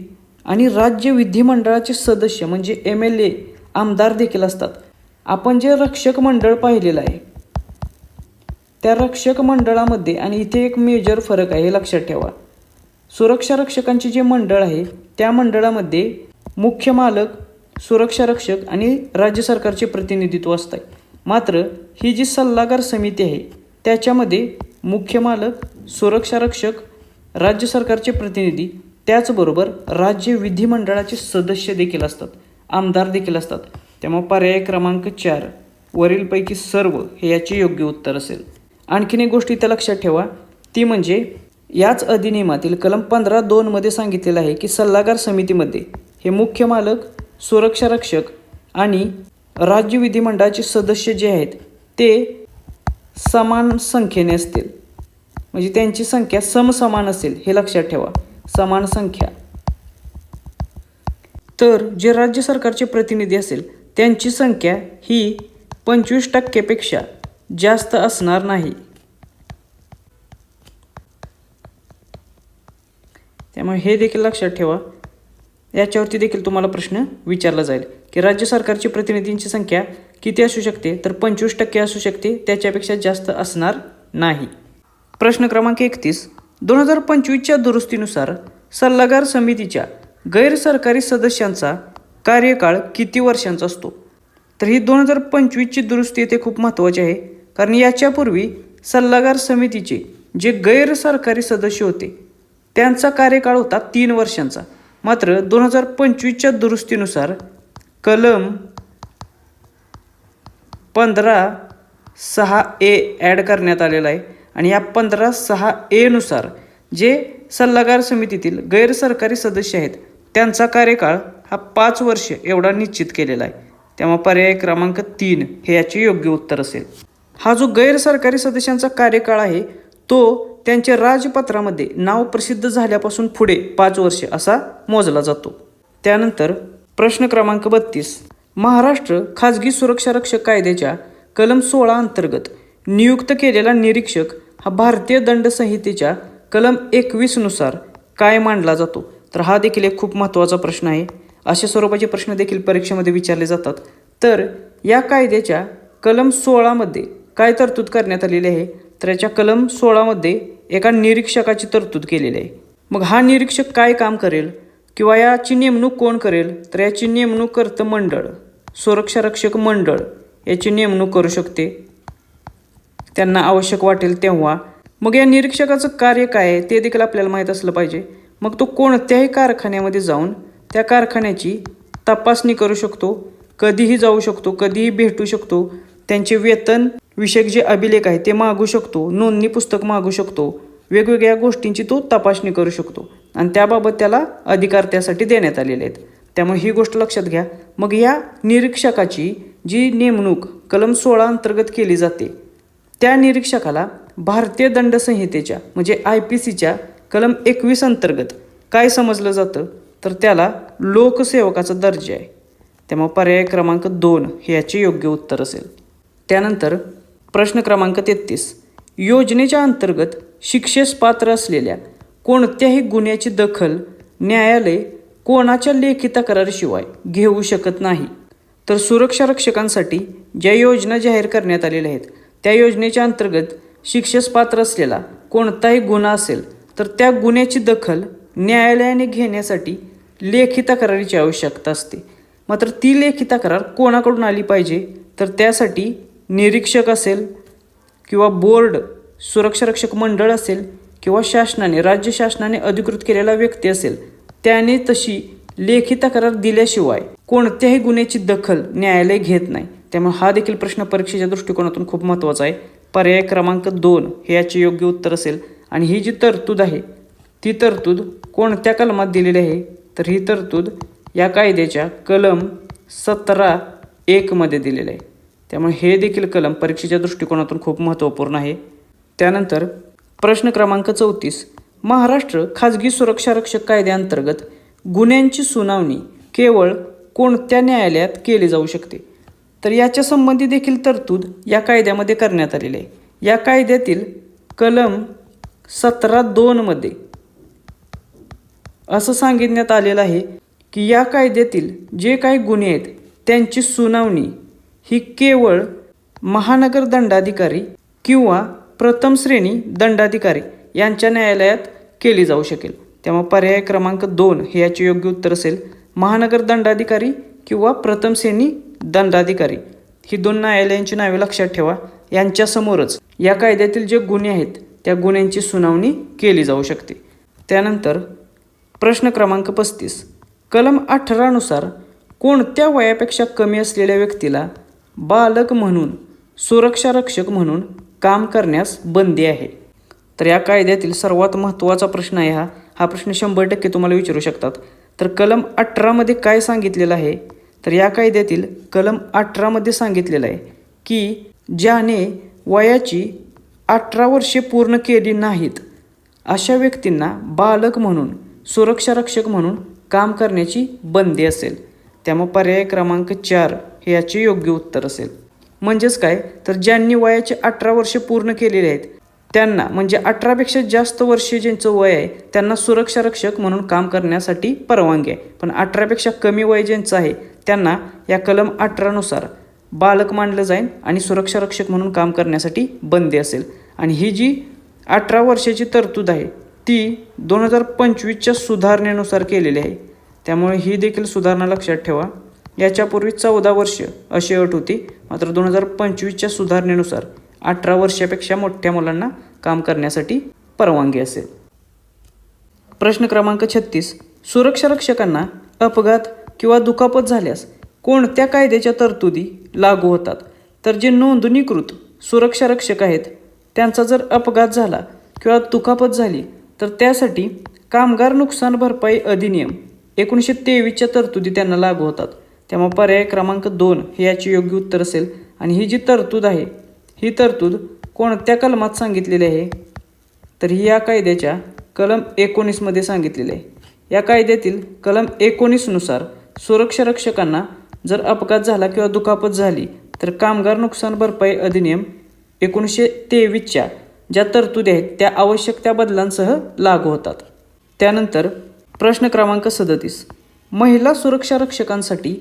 आणि राज्य विधिमंडळाचे सदस्य म्हणजे MLA, आमदार देखील असतात. आपण जे रक्षक मंडळ पाहिलेलं आहे त्या रक्षक मंडळामध्ये, आणि इथे एक मेजर फरक आहे हे लक्षात ठेवा, सुरक्षा रक्षकांचे जे मंडळ आहे त्या मंडळामध्ये मुख्य मालक, सुरक्षा रक्षक आणि राज्य सरकारचे प्रतिनिधित्व असतात. मात्र ही जी सल्लागार समिती आहे त्याच्यामध्ये मुख्य मालक, सुरक्षा रक्षक, राज्य सरकारचे प्रतिनिधी, त्याचबरोबर राज्य विधिमंडळाचे सदस्य देखील असतात, आमदार देखील असतात. त्यामुळे पर्याय क्रमांक 4 वरीलपैकी सर्व हे याचे योग्य उत्तर असेल. आणखीन एक गोष्ट इथं लक्षात ठेवा, ती म्हणजे याच अधिनियमातील कलम 15(2) मध्ये सांगितलेलं आहे की सल्लागार समितीमध्ये हे मुख्य मालक, सुरक्षा रक्षक आणि राज्य विधिमंडळाचे सदस्य जे आहेत ते समान संख्येने असतील. म्हणजे त्यांची संख्या समसमान असेल हे लक्षात ठेवा, समान संख्या. तर जे राज्य सरकारचे प्रतिनिधी असेल त्यांची संख्या ही 25% जास्त असणार नाही. त्यामुळे हे देखील लक्षात ठेवा. याच्यावरती देखील तुम्हाला प्रश्न विचारला जाईल की राज्य सरकारची प्रतिनिधींची संख्या किती असू शकते? तर 25% असू शकते, त्याच्यापेक्षा जास्त असणार नाही. प्रश्न क्रमांक 31, 2025च्या दुरुस्तीनुसार सल्लागार समितीच्या गैरसरकारी सदस्यांचा कार्यकाळ किती वर्षांचा असतो? तर ही 2025ची दुरुस्ती येथे खूप महत्त्वाची आहे, कारण याच्यापूर्वी सल्लागार समितीचे जे गैरसरकारी सदस्य होते त्यांचा कार्यकाळ होता 3 वर्षांचा. मात्र 2025च्या दुरुस्तीनुसार कलम 15(6)A ॲड करण्यात आलेला आहे आणि या 15(6)A नुसार जे सल्लागार समितीतील गैरसरकारी सदस्य आहेत त्यांचा कार्यकाळ हा 5 वर्ष एवढा निश्चित केलेला आहे. त्यामुळे पर्याय क्रमांक 3 हे याचे योग्य उत्तर असेल. हा जो गैरसरकारी सदस्यांचा कार्यकाळ आहे तो त्यांच्या राजपत्रामध्ये नाव प्रसिद्ध झाल्यापासून पुढे 5 वर्ष असा मोजला जातो. त्यानंतर प्रश्न क्रमांक 32, महाराष्ट्र खाजगी सुरक्षा रक्षक कायद्याच्या कलम 16 अंतर्गत नियुक्त केलेला निरीक्षक हा भारतीय दंड संहितेच्या कलम 21 नुसार काय मानला जातो? तर हा देखील एक खूप महत्त्वाचा प्रश्न आहे. अशा स्वरूपाचे प्रश्न देखील परीक्षेमध्ये विचारले जातात. तर या कायद्याच्या कलम 16 मध्ये काय तरतूद करण्यात आलेली आहे? तर याच्या कलम 16 मध्ये एका निरीक्षकाची तरतूद केलेली आहे. मग हा निरीक्षक काय काम करेल किंवा याची नेमणूक कोण करेल? तर याची नेमणूक करतं मंडळ, सुरक्षा रक्षक मंडळ याची नेमणूक करू शकते त्यांना आवश्यक वाटेल तेव्हा. मग या निरीक्षकाचं कार्य काय आहे ते देखील आपल्याला माहीत असलं पाहिजे. मग तो कोणत्याही कारखान्यामध्ये जाऊन त्या कारखान्याची तपासणी करू शकतो, कधीही जाऊ शकतो, कधीही भेटू शकतो, त्यांचे वेतन विषयक जे अभिलेख आहे ते मागू शकतो, नोंदणी पुस्तक मागू शकतो, वेगवेगळ्या गोष्टींची तो तपासणी करू शकतो आणि त्याबाबत त्याला अधिकार त्यासाठी देण्यात आलेले आहेत. त्यामुळे ही गोष्ट लक्षात घ्या. मग या निरीक्षकाची जी नेमणूक कलम 16 अंतर्गत केली जाते त्या निरीक्षकाला भारतीय दंड संहितेच्या म्हणजे IPCच्या कलम 21 अंतर्गत काय समजलं जातं? तर त्याला लोकसेवकाचा दर्जा आहे. त्यामुळे पर्याय क्रमांक 2 हे याचे योग्य उत्तर असेल. त्यानंतर प्रश्न क्रमांक 33, योजनेच्या अंतर्गत शिक्षेस पात्र असलेल्या कोणत्याही गुन्ह्याची दखल न्यायालय कोणाच्या लेखी तक्रारीशिवाय घेऊ शकत नाही? तर सुरक्षा रक्षकांसाठी ज्या योजना जाहीर करण्यात आलेल्या आहेत त्या योजनेच्या अंतर्गत शिक्षेस पात्र असलेला कोणताही गुन्हा असेल तर त्या गुन्ह्याची दखल न्यायालयाने घेण्यासाठी लेखी तक्रारीची आवश्यकता असते. मात्र ती लेखी तक्रार कोणाकडून आली पाहिजे तर त्यासाठी निरीक्षक असेल किंवा बोर्ड, सुरक्षा रक्षक मंडळ असेल किंवा शासनाने, राज्य शासनाने अधिकृत केलेला व्यक्ती असेल त्याने तशी लेखी तक्रार दिल्याशिवाय कोणत्याही गुन्ह्याची दखल न्यायालय घेत नाही. त्यामुळे हा देखील प्रश्न परीक्षेच्या दृष्टिकोनातून खूप महत्त्वाचा आहे. पर्याय क्रमांक 2 हे याचे योग्य उत्तर असेल. आणि ही जी तरतूद आहे ती तरतूद कोणत्या कलमात दिलेली आहे तर ही तरतूद या कायद्याच्या कलम 17(1) मध्ये दिलेलं आहे. त्यामुळे हे देखील कलम परीक्षेच्या दृष्टिकोनातून खूप महत्त्वपूर्ण आहे. त्यानंतर प्रश्न क्रमांक 34, महाराष्ट्र खाजगी सुरक्षा रक्षक कायद्याअंतर्गत गुन्ह्यांची सुनावणी केवळ कोणत्या न्यायालयात केली जाऊ शकते तर याच्या संबंधी देखील तरतूद या कायद्यामध्ये करण्यात आलेली आहे. या कायद्यातील कलम 17(2) मध्ये असं सांगण्यात आलेलं आहे की या कायद्यातील जे काही गुन्हे आहेत त्यांची सुनावणी ही केवळ महानगर दंडाधिकारी किंवा प्रथम श्रेणी दंडाधिकारी यांच्या न्यायालयात केली जाऊ शकेल. त्यामुळे पर्याय क्रमांक 2 हे याचे योग्य उत्तर असेल. महानगर दंडाधिकारी किंवा प्रथम श्रेणी दंडाधिकारी ही 2 न्यायालयांची नावे लक्षात ठेवा. यांच्यासमोरच या कायद्यातील जे गुन्हे आहेत त्या गुन्ह्यांची सुनावणी केली जाऊ शकते. त्यानंतर प्रश्न क्रमांक 35, कलम 18 नुसार कोणत्या वयापेक्षा कमी असलेल्या व्यक्तीला बालक म्हणून, सुरक्षा रक्षक म्हणून काम करण्यास बंदी आहे. तर या कायद्यातील सर्वात महत्त्वाचा प्रश्न आहे हा प्रश्न 100% तुम्हाला विचारू शकतात. तर कलम 18 मध्ये काय सांगितलेलं आहे तर या कायद्यातील कलम 18 मध्ये सांगितलेलं आहे की ज्याने वयाची 18 वर्षे पूर्ण केली नाहीत अशा व्यक्तींना बालक म्हणून, सुरक्षा रक्षक म्हणून काम करण्याची बंदी असेल. त्यामुळे पर्याय क्रमांक 4 हे याचे योग्य उत्तर असेल. म्हणजेच काय तर ज्यांनी वयाचे 18 वर्षे पूर्ण केलेले आहेत त्यांना, म्हणजे 18पेक्षा जास्त वर्षे ज्यांचं वय आहे त्यांना सुरक्षा रक्षक म्हणून काम करण्यासाठी परवानगी आहे. पण 18पेक्षा कमी वय ज्यांचं आहे त्यांना या कलम 18 नुसार बालक मानलं जाईल आणि सुरक्षा रक्षक म्हणून काम करण्यासाठी बंदी असेल. आणि ही जी 18 वर्षाची तरतूद आहे ती 2025च्या सुधारणेनुसार केलेली आहे. त्यामुळे ही देखील सुधारणा लक्षात ठेवा. याच्यापूर्वी 14 वर्ष अशी अट होती, मात्र 2025च्या सुधारणेनुसार 18 वर्षापेक्षा मोठ्या मुलांना काम करण्यासाठी परवानगी असेल. प्रश्न क्रमांक 36, सुरक्षा रक्षकांना अपघात किंवा दुखापत झाल्यास कोणत्या कायद्याच्या तरतुदी लागू होतात तर जे नोंदणीकृत सुरक्षा रक्षक आहेत त्यांचा जर अपघात झाला किंवा दुखापत झाली तर त्यासाठी कामगार नुकसान भरपाई अधिनियम 1923च्या तरतुदी त्यांना लागू होतात. त्यामुळे पर्याय क्रमांक 2 हे याचे योग्य उत्तर असेल. आणि ही जी तरतूद आहे ही तरतूद कोणत्या कलमात सांगितलेली आहे तर ही या कायद्याच्या कलम 19 मध्ये सांगितलेली आहे. या कायद्यातील कलम 19 नुसार सुरक्षा रक्षकांना जर अपघात झाला किंवा दुखापत झाली तर कामगार नुकसान भरपाई अधिनियम 1923च्या ज्या तरतुदी आहेत त्या आवश्यक त्या बदलांसह लागू होतात. त्यानंतर प्रश्न क्रमांक 37, महिला सुरक्षा रक्षकांसाठी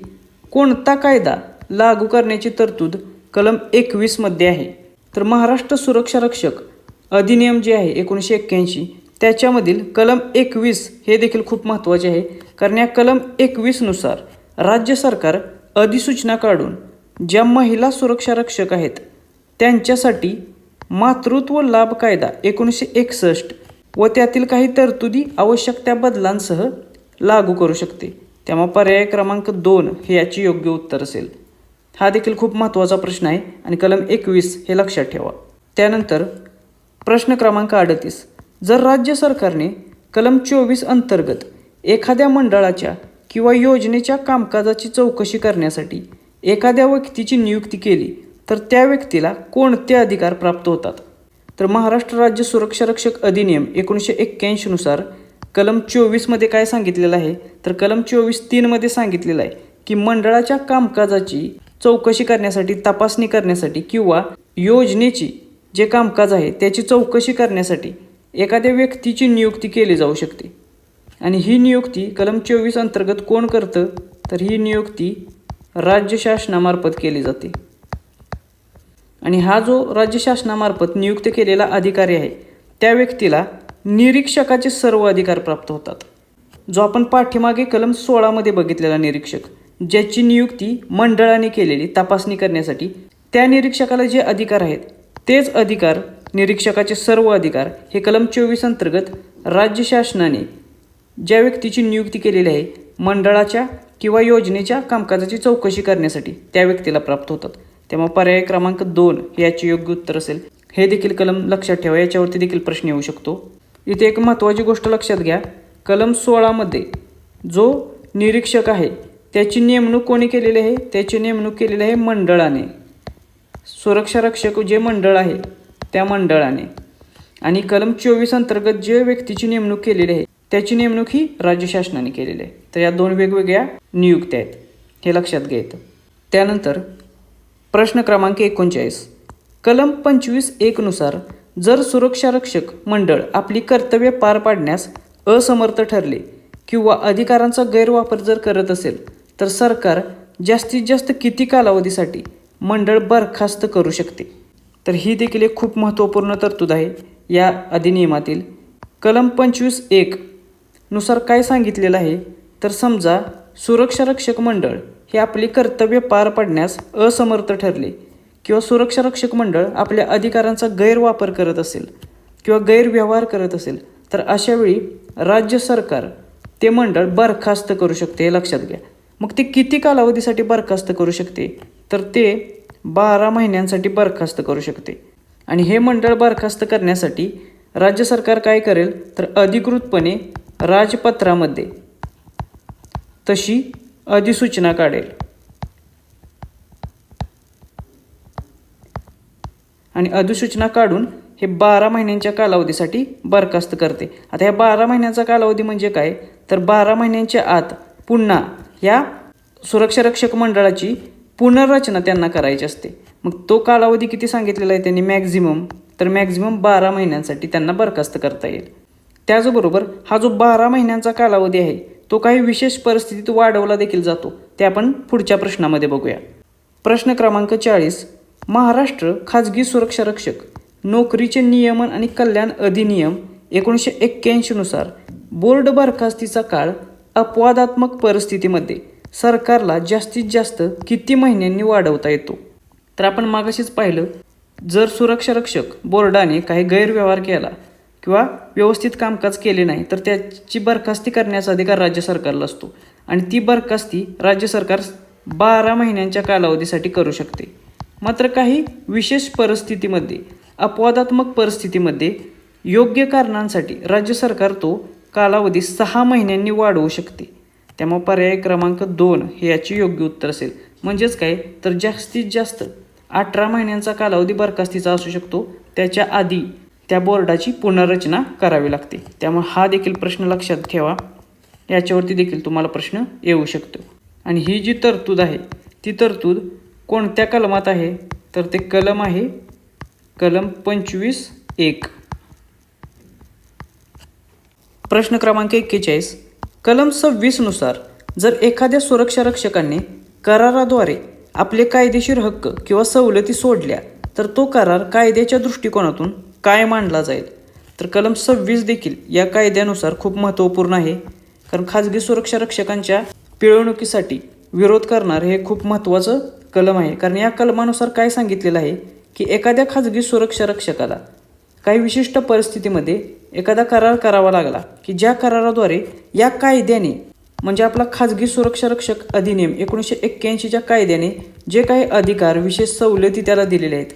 कोणता कायदा लागू करण्याची तरतूद कलम 21 मध्ये आहे तर महाराष्ट्र सुरक्षा रक्षक अधिनियम जे आहे 1981 त्याच्यामधील कलम 21 हे देखील खूप महत्त्वाचे आहे. कारण या कलम 21 नुसार राज्य सरकार अधिसूचना काढून ज्या महिला सुरक्षा रक्षक आहेत त्यांच्यासाठी मातृत्व लाभ कायदा 1961 व त्यातील काही तरतुदी आवश्यक त्या बदलांसह लागू करू शकते. त्यामुळे पर्याय क्रमांक 2 हे याचे योग्य उत्तर असेल. हा देखील खूप महत्त्वाचा प्रश्न आहे आणि कलम 21 हे लक्षात ठेवा. त्यानंतर प्रश्न क्रमांक 38, जर राज्य सरकारने कलम 24 अंतर्गत एखाद्या मंडळाच्या किंवा योजनेच्या कामकाजाची चौकशी करण्यासाठी एखाद्या व्यक्तीची नियुक्ती केली तर त्या व्यक्तीला कोणते अधिकार प्राप्त होतात तर महाराष्ट्र राज्य सुरक्षा रक्षक अधिनियम 1981 नुसार कलम 24 मध्ये काय सांगितलेलं आहे तर कलम 24(3) मध्ये सांगितलेलं आहे की मंडळाच्या कामकाजाची चौकशी करण्यासाठी, तपासणी करण्यासाठी किंवा योजनेची जे कामकाज आहे त्याची चौकशी करण्यासाठी एखाद्या व्यक्तीची नियुक्ती केली जाऊ शकते. आणि ही नियुक्ती कलम 24 अंतर्गत कोण करतं तर ही नियुक्ती राज्य शासनामार्फत केली जाते. आणि हा जो राज्य शासनामार्फत नियुक्त केलेला अधिकारी आहे त्या व्यक्तीला निरीक्षकाचे सर्व अधिकार प्राप्त होतात. जो आपण पाठीमागे कलम 16 मध्ये बघितलेला निरीक्षक, ज्याची नियुक्ती मंडळाने केलेली तपासणी करण्यासाठी, त्या निरीक्षकाला जे अधिकार आहेत तेच अधिकार, निरीक्षकाचे सर्व अधिकार हे कलम 24 अंतर्गत राज्य शासनाने ज्या व्यक्तीची नियुक्ती केलेली आहे मंडळाच्या किंवा योजनेच्या कामकाजाची चौकशी करण्यासाठी त्या व्यक्तीला प्राप्त होतात. तेव्हा पर्याय क्रमांक 2 याचे योग्य उत्तर असेल. हे देखील कलम लक्षात ठेवा, याच्यावरती देखील प्रश्न येऊ शकतो. इथे एक महत्त्वाची गोष्ट लक्षात घ्या, कलम 16 मध्ये जो निरीक्षक आहे त्याची नेमणूक कोणी केलेली आहे? त्याची नेमणूक केलेली आहे मंडळाने, सुरक्षा रक्षक जे मंडळ आहे त्या मंडळाने. आणि कलम 24 अंतर्गत जे व्यक्तीची नेमणूक केलेली आहे त्याची नेमणूक ही राज्य शासनाने केलेली आहे. तर या दोन वेगवेगळ्या नियुक्त्या आहेत, हे लक्षात घ्यायचं. त्यानंतर प्रश्न क्रमांक 39, कलम 25(1) नुसार जर सुरक्षा रक्षक मंडळ आपली कर्तव्ये पार पाडण्यास असमर्थ ठरले किंवा अधिकारांचा गैरवापर जर करत असेल तर सरकार जास्तीत जास्त किती कालावधीसाठी मंडळ बरखास्त करू शकते? तर ही देखील एक खूप महत्त्वपूर्ण तरतूद आहे या अधिनियमातील. कलम 25(1) नुसार काय सांगितलेलं आहे, तर समजा सुरक्षा रक्षक मंडळ हे आपली कर्तव्य पार पाडण्यास असमर्थ ठरले किंवा सुरक्षा रक्षक मंडळ आपल्या अधिकारांचा गैरवापर करत असेल किंवा गैरव्यवहार करत असेल तर अशा वेळी राज्य सरकार ते मंडळ बरखास्त करू शकते, हे लक्षात घ्या. मग ते किती कालावधीसाठी बरखास्त करू शकते? तर ते 12 महिन्यांसाठी बरखास्त करू शकते. आणि हे मंडळ बरखास्त करण्यासाठी राज्य सरकार काय करेल, तर अधिकृतपणे राजपत्रामध्ये तशी अधिसूचना काढेल आणि अधिसूचना काढून हे 12 महिन्यांच्या कालावधीसाठी बरखास्त करते. आता ह्या 12 महिन्यांचा कालावधी म्हणजे काय, तर 12 महिन्यांच्या आत पुन्हा या सुरक्षा रक्षक मंडळाची पुनर्रचना त्यांना करायची असते. मग तो कालावधी किती सांगितलेला आहे त्यांनी मॅक्झिमम, तर मॅक्झिमम 12 महिन्यांसाठी त्यांना बरखास्त करता येईल. त्याचबरोबर हा जो 12 महिन्यांचा कालावधी आहे तो काही विशेष परिस्थितीत वाढवला देखील जातो, ते आपण पुढच्या प्रश्नामध्ये बघूया. प्रश्न क्रमांक 40, महाराष्ट्र खाजगी सुरक्षा रक्षक नोकरीचे नियमन आणि कल्याण अधिनियम 1981 नुसार बोर्ड बरखास्तीचा काळ अपवादात्मक परिस्थितीमध्ये सरकारला जास्तीत जास्त किती महिन्यांनी वाढवता येतो? तर आपण मागाशीच पाहिलं, जर सुरक्षा रक्षक बोर्डाने काही गैरव्यवहार केला किंवा व्यवस्थित कामकाज केले नाही तर त्याची बरखास्ती करण्याचा अधिकार राज्य सरकारला असतो आणि ती बरखास्ती राज्य सरकार 12 महिन्यांच्या कालावधीसाठी करू शकते. मात्र काही विशेष परिस्थितीमध्ये, अपवादात्मक परिस्थितीमध्ये योग्य कारणांसाठी राज्य सरकार तो कालावधी 6 महिन्यांनी वाढवू शकते. त्यामुळे पर्याय क्रमांक 2 हे याचे योग्य उत्तर असेल. म्हणजेच काय, तर जास्तीत जास्त 18 महिन्यांचा कालावधी बरखास्तीचा असू शकतो, त्याच्या आधी त्या बोर्डाची पुनर्रचना करावी लागते. त्यामुळे हा देखील प्रश्न लक्षात ठेवा, याच्यावरती देखील तुम्हाला प्रश्न येऊ शकतो. आणि ही जी तरतूद आहे ती तरतूद कोणत्या कलमात आहे, तर ते कलम आहे कलम 25(1). प्रश्न क्रमांक 41, कलम 26 नुसार जर एखाद्या सुरक्षा रक्षकाने कराराद्वारे आपले कायदेशीर हक्क किंवा सवलती सोडल्या तर तो करार कायद्याच्या दृष्टिकोनातून काय मानला जाईल? तर कलम 26 देखील या कायद्यानुसार खूप महत्त्वपूर्ण आहे, कारण खाजगी सुरक्षा रक्षकांच्या पिळवणुकीसाठी विरोध करणार हे खूप महत्त्वाचं कलम आहे. कारण या कलमानुसार काय सांगितलेलं आहे की एखाद्या खाजगी सुरक्षा रक्षकाला काही विशिष्ट परिस्थितीमध्ये एखादा करार करावा लागला की ज्या कराराद्वारे या कायद्याने, म्हणजे आपला खाजगी सुरक्षा रक्षक अधिनियम 1981च्या कायद्याने जे काही अधिकार, विशेष सवलती त्याला दिलेले आहेत,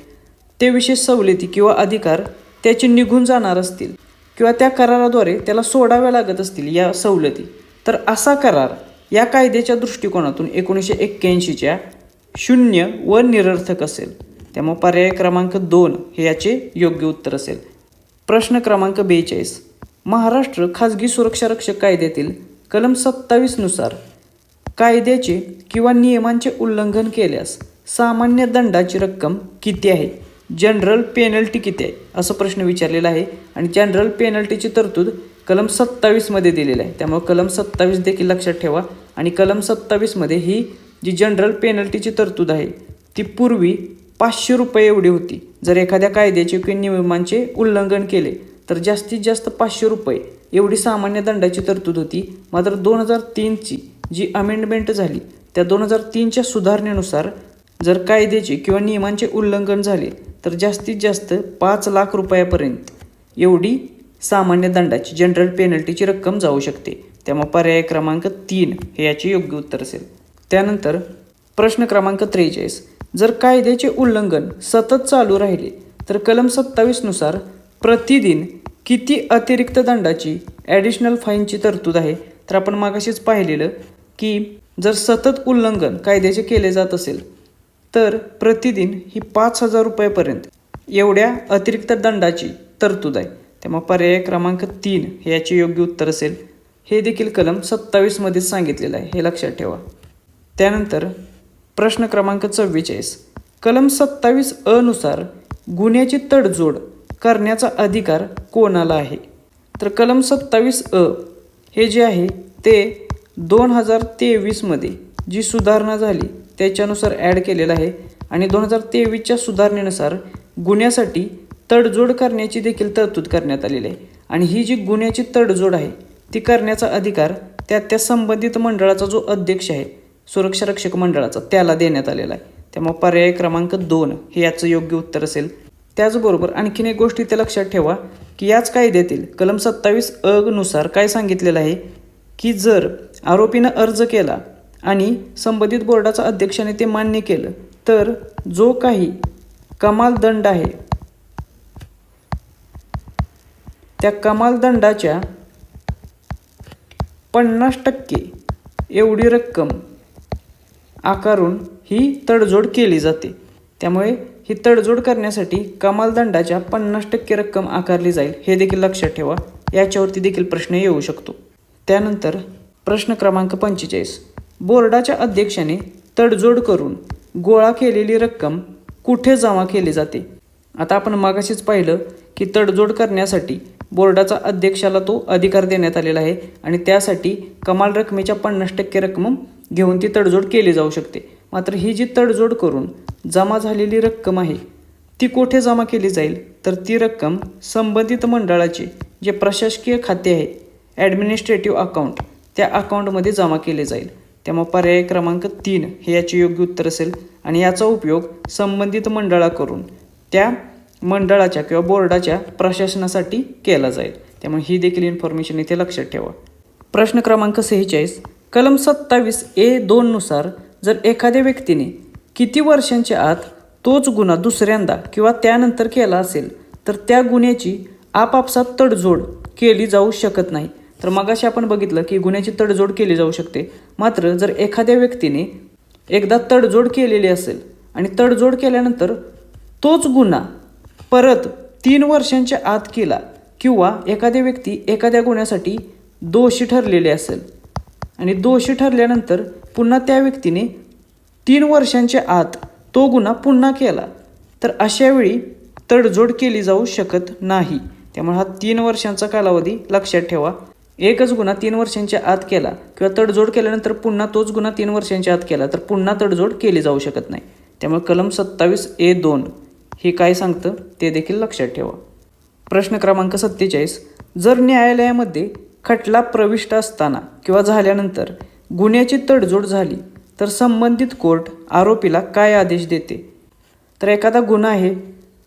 ते विशेष सवलती किंवा अधिकार त्याचे निघून जाणार असतील किंवा त्या कराराद्वारे त्याला सोडाव्या लागत असतील या सवलती, तर असा करार या कायद्याच्या दृष्टिकोनातून 1981च्या शून्य व निरर्थक असेल. त्यामुळे पर्याय क्रमांक 2 हे याचे योग्य उत्तर असेल. प्रश्न क्रमांक 42, महाराष्ट्र खाजगी सुरक्षा रक्षक कायद्यातील कलम 27 नुसार कायद्याचे किंवा नियमांचे उल्लंघन केल्यास सामान्य दंडाची रक्कम किती आहे? जनरल पेनल्टी किती आहे असं प्रश्न विचारलेला आहे आणि जनरल पेनल्टीची तरतूद कलम 27 मध्ये दिलेली आहे. त्यामुळे कलम 27 देखील लक्षात ठेवा आणि कलम 27 मध्ये ही जी जनरल पेनल्टीची तरतूद आहे ती पूर्वी 500 रुपये एवढी होती. जर एखाद्या कायद्याचे किंवा नियमांचे उल्लंघन केले तर जास्तीत जास्त 500 रुपये एवढी सामान्य दंडाची तरतूद होती. मात्र 2003ची जी अमेंडमेंट झाली त्या 2003च्या सुधारणेनुसार जर कायद्याचे किंवा नियमांचे उल्लंघन झाले तर जास्तीत जास्त 5 लाख रुपयापर्यंत एवढी सामान्य दंडाची जनरल पेनल्टीची रक्कम जाऊ शकते. त्यामुळे पर्याय क्रमांक 3 हे याचे योग्य उत्तर असेल. त्यानंतर प्रश्न क्रमांक 43. जर कायद्याचे उल्लंघन सतत चालू राहिले तर कलम 27 नुसार प्रतिदिन किती अतिरिक्त दंडाची ॲडिशनल फाईनची तरतूद आहे? तर आपण मागाशीच पाहिलेलं की जर सतत उल्लंघन कायद्याचे केले जात असेल तर प्रतिदिन ही 5,000 रुपयापर्यंत एवढ्या अतिरिक्त दंडाची तरतूद आहे. त्यामुळे पर्याय क्रमांक 3 हे याचे योग्य उत्तर असेल. हे देखील कलम 27 मध्येच सांगितलेलं आहे, हे लक्षात ठेवा. त्यानंतर प्रश्न क्रमांक 44. कलम 27 नुसार गुन्ह्याची तडजोड करण्याचा अधिकार कोणाला आहे? तर कलम 27 हे जे आहे ते 2023 मध्ये जी सुधारणा झाली त्याच्यानुसार ॲड केलेलं आहे आणि 2023च्या सुधारणेनुसार गुन्ह्यासाठी तडजोड करण्याची देखील तरतूद करण्यात आलेली आहे. आणि ही जी गुन्ह्याची तडजोड आहे ती करण्याचा अधिकार त्या संबंधित मंडळाचा जो अध्यक्ष आहे सुरक्षा रक्षक मंडळाचा त्याला देण्यात आलेला आहे. त्यामुळे पर्याय क्रमांक 2 हे याचं योग्य उत्तर असेल. त्याचबरोबर आणखीन एक गोष्ट इथे लक्षात ठेवा की याच कायद्यातील कलम 27 नुसार काय सांगितलेलं आहे की जर आरोपीनं अर्ज केला आणि संबंधित बोर्डाचा अध्यक्षाने ते मान्य केलं तर जो काही कमाल दंड आहे त्या कमाल दंडाच्या 50% एवढी रक्कम आकारून ही तडजोड केली जाते. त्यामुळे ही तडजोड करण्यासाठी कमाल दंडाच्या 50% रक्कम आकारली जाईल, हे देखील लक्षात ठेवा. याच्यावरती देखील प्रश्न येऊ शकतो. त्यानंतर प्रश्न क्रमांक 45. बोर्डाच्या अध्यक्षाने तडजोड करून गोळा केलेली रक्कम कुठे जमा केली जाते? आता आपण मागाशीच पाहिलं की तडजोड करण्यासाठी बोर्डाचा अध्यक्षाला तो अधिकार देण्यात आलेला आहे आणि त्यासाठी कमाल रकमेच्या 50% रक्कम घेऊन ती तडजोड केली जाऊ शकते. मात्र ही जी तडजोड करून जमा झालेली रक्कम आहे ती कुठे जमा केली जाईल? तर ती रक्कम संबंधित मंडळाचे जे प्रशासकीय खाते आहे ॲडमिनिस्ट्रेटिव्ह अकाउंट त्या अकाउंटमध्ये जमा केले जाईल. त्यामुळे पर्याय क्रमांक 3 हे याचे योग्य उत्तर असेल आणि याचा उपयोग संबंधित मंडळाकडून त्या मंडळाच्या किंवा बोर्डाच्या प्रशासनासाठी केला जाईल. त्यामुळे ही देखील इन्फॉर्मेशन इथे लक्षात ठेवा. प्रश्न क्रमांक 46. कलम 27(a)(2) नुसार जर एखाद्या व्यक्तीने किती वर्षांच्या आत तोच गुन्हा दुसऱ्यांदा किंवा त्यानंतर केला असेल तर त्या गुन्ह्याची आपापसात तडजोड केली जाऊ शकत नाही. तर मगाशी आपण बघितलं की गुन्ह्याची तडजोड केली जाऊ शकते. मात्र जर एखाद्या व्यक्तीने एकदा तडजोड केलेली असेल आणि तडजोड केल्यानंतर तोच गुन्हा परत 3 वर्षांच्या आत केला किंवा एखादी व्यक्ती एखाद्या गुन्ह्यासाठी दोषी ठरलेली असेल आणि दोषी ठरल्यानंतर पुन्हा त्या व्यक्तीने 3 वर्षांच्या आत तो गुन्हा पुन्हा केला तर अशा वेळी तडजोड केली जाऊ शकत नाही. त्यामुळे हा 3 वर्षांचा कालावधी लक्षात ठेवा. एकच गुन्हा 3 वर्षांच्या आत केला किंवा तडजोड केल्यानंतर पुन्हा तोच गुन्हा 3 वर्षांच्या आत केला तर पुन्हा तडजोड केली जाऊ शकत नाही. त्यामुळे कलम 27(a)(2) हे काय सांगतं ते देखील लक्षात ठेवा. प्रश्न क्रमांक 47. जर न्यायालयामध्ये खटला प्रविष्ट असताना किंवा झाल्यानंतर गुन्ह्याची तडजोड झाली तर संबंधित कोर्ट आरोपीला काय आदेश देते? तर एखादा गुन्हा आहे,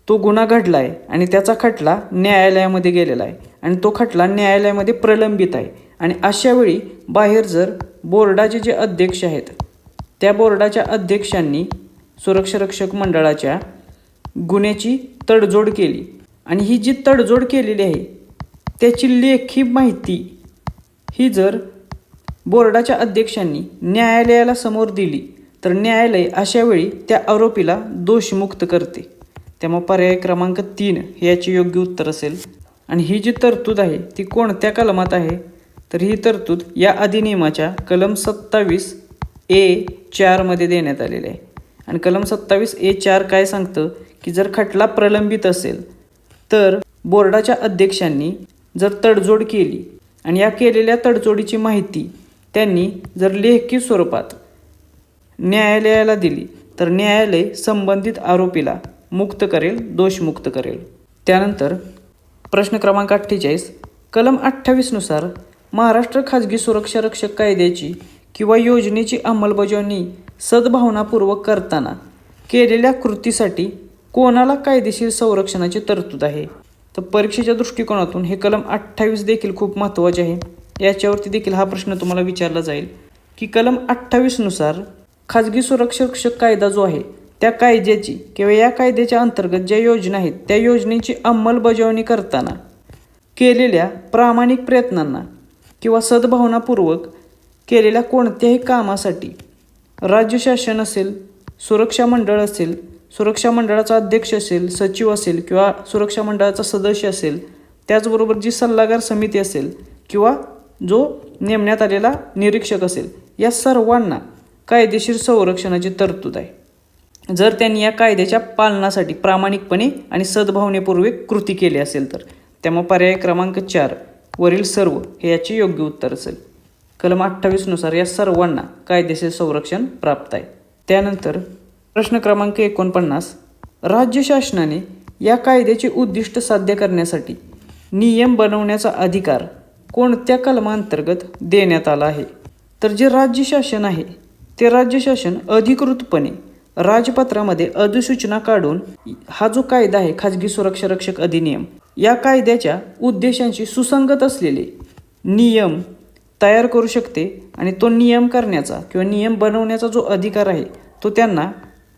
तो गुन्हा घडला आहे आणि त्याचा खटला न्यायालयामध्ये गेलेला आहे आणि तो खटला न्यायालयामध्ये प्रलंबित आहे आणि अशा वेळी बाहेर जर बोर्डाचे जे अध्यक्ष आहेत त्या बोर्डाच्या अध्यक्षांनी सुरक्षा रक्षक मंडळाच्या गुन्ह्याची तडजोड केली आणि ही जी तडजोड केलेली आहे त्याची लेखी माहिती ही जर बोर्डाच्या अध्यक्षांनी न्यायालयाला समोर दिली तर न्यायालय अशा वेळी त्या आरोपीला दोषमुक्त करते. त्यामुळे पर्याय क्रमांक 3 हे याचे योग्य उत्तर असेल. आणि ही जी तरतूद आहे ती कोणत्या कलमात आहे? तर ही तरतूद या अधिनियमाच्या कलम 27(a)(4) मध्ये देण्यात आलेली आहे. आणि कलम 27(a)(4) काय सांगतं की जर खटला प्रलंबित असेल तर बोर्डाच्या अध्यक्षांनी जर तडजोड केली आणि या केलेल्या तडजोडीची माहिती त्यांनी जर लेखी स्वरूपात न्यायालयाला दिली तर न्यायालय संबंधित आरोपीला मुक्त करेल, दोषमुक्त करेल. त्यानंतर प्रश्न क्रमांक 48 कलम 28 नुसार महाराष्ट्र खाजगी सुरक्षा रक्षक कायद्याची किंवा योजनेची अंमलबजावणी सद्भावनापूर्वक करताना केलेल्या कृतीसाठी कोणाला कायदेशीर संरक्षणाची तरतूद आहे. तर परीक्षेच्या दृष्टिकोनातून हे कलम 28 देखील खूप महत्त्वाचे आहे. याच्यावरती देखील हा प्रश्न तुम्हाला विचारला जाईल की कलम 28 नुसार खाजगी सुरक्षा रक्षक कायदा जो आहे त्या कायद्याची किंवा या कायद्याच्या अंतर्गत ज्या योजना आहेत त्या योजनेची अंमलबजावणी करताना केलेल्या प्रामाणिक प्रयत्नांना किंवा सद्भावनापूर्वक केलेल्या कोणत्याही कामासाठी राज्य शासन असेल, सुरक्षा मंडळ असेल, सुरक्षा मंडळाचा अध्यक्ष असेल, सचिव असेल किंवा सुरक्षा मंडळाचा सदस्य असेल, त्याचबरोबर जी सल्लागार समिती असेल किंवा जो नेमण्यात आलेला निरीक्षक असेल, या सर्वांना कायदेशीर संरक्षणाची तरतूद आहे जर त्यांनी या कायद्याच्या पालनासाठी प्रामाणिकपणे आणि सद्भावनेपूर्वक कृती केली असेल तर. त्यामुळे पर्याय क्रमांक 4 वरील सर्व हे याचे योग्य उत्तर असेल. कलम 28 नुसार या सर्वांना कायदेशीर संरक्षण प्राप्त आहे. त्यानंतर प्रश्न क्रमांक 49 राज्य शासनाने या कायद्याचे उद्दिष्ट साध्य करण्यासाठी नियम बनवण्याचा अधिकार कोणत्या कलमांतर्गत देण्यात आला आहे. तर जे राज्य शासन आहे ते राज्य शासन अधिकृतपणे राजपत्रामध्ये अधिसूचना काढून हा जो कायदा आहे खाजगी सुरक्षा रक्षक अधिनियम या कायद्याच्या उद्देशांशी सुसंगत असलेले नियम तयार करू शकते आणि तो नियम करण्याचा किंवा नियम बनवण्याचा जो अधिकार आहे तो त्यांना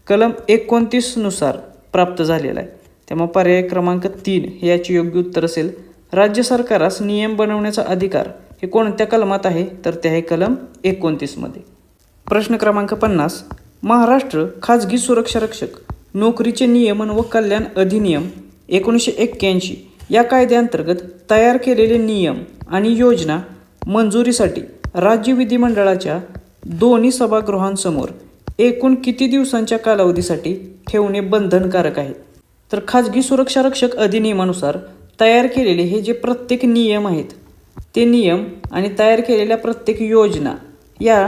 कलम 29 नुसार प्राप्त झालेला आहे. त्यामुळे पर्याय क्रमांक 3 हे याचे योग्य उत्तर असेल. राज्य सरकारास नियम बनवण्याचा अधिकार हे कोणत्या कलमात आहे तर ते आहे कलम 29 मध्ये. प्रश्न क्रमांक 50 महाराष्ट्र खाजगी सुरक्षा रक्षक नोकरीचे नियमन व कल्याण अधिनियम 1981 या कायद्याअंतर्गत तयार केलेले नियम आणि योजना मंजुरीसाठी राज्य विधिमंडळाच्या दोन्ही सभागृहांसमोर एकूण किती दिवसांच्या कालावधीसाठी ठेवणे बंधनकारक आहे. तर खाजगी सुरक्षा रक्षक अधिनियमानुसार तयार केलेले हे जे प्रत्येक नियम आहेत ते नियम आणि तयार केलेल्या प्रत्येक योजना या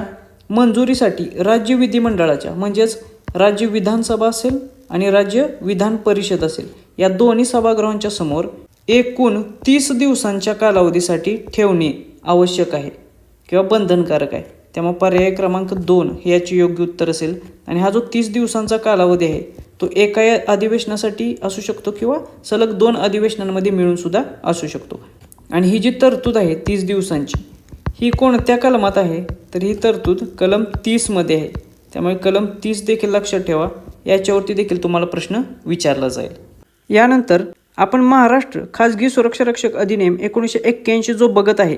मंजुरीसाठी राज्य विधिमंडळाच्या म्हणजेच राज्य विधानसभा असेल आणि राज्य विधान परिषद असेल या दोन्ही सभागृहांच्या समोर एकूण 30 दिवसांच्या कालावधीसाठी ठेवणे आवश्यक आहे किंवा बंधनकारक आहे. त्यामुळे पर्याय क्रमांक 2 हे याचे योग्य उत्तर असेल. आणि हा जो 30 दिवसांचा कालावधी आहे तो एका अधिवेशनासाठी असू शकतो किंवा सलग 2 अधिवेशनांमध्ये मिळून सुद्धा असू शकतो. आणि ही जी तरतूद आहे 30 दिवसांची ही कोणत्या कलमात आहे तर ही तरतूद कलम 30 मध्ये आहे. त्यामुळे कलम 30 देखील लक्षात ठेवा. याच्यावरती देखील तुम्हाला प्रश्न विचारला जाईल. यानंतर आपण महाराष्ट्र खाजगी सुरक्षा रक्षक अधिनियम 1981 जो बघत आहे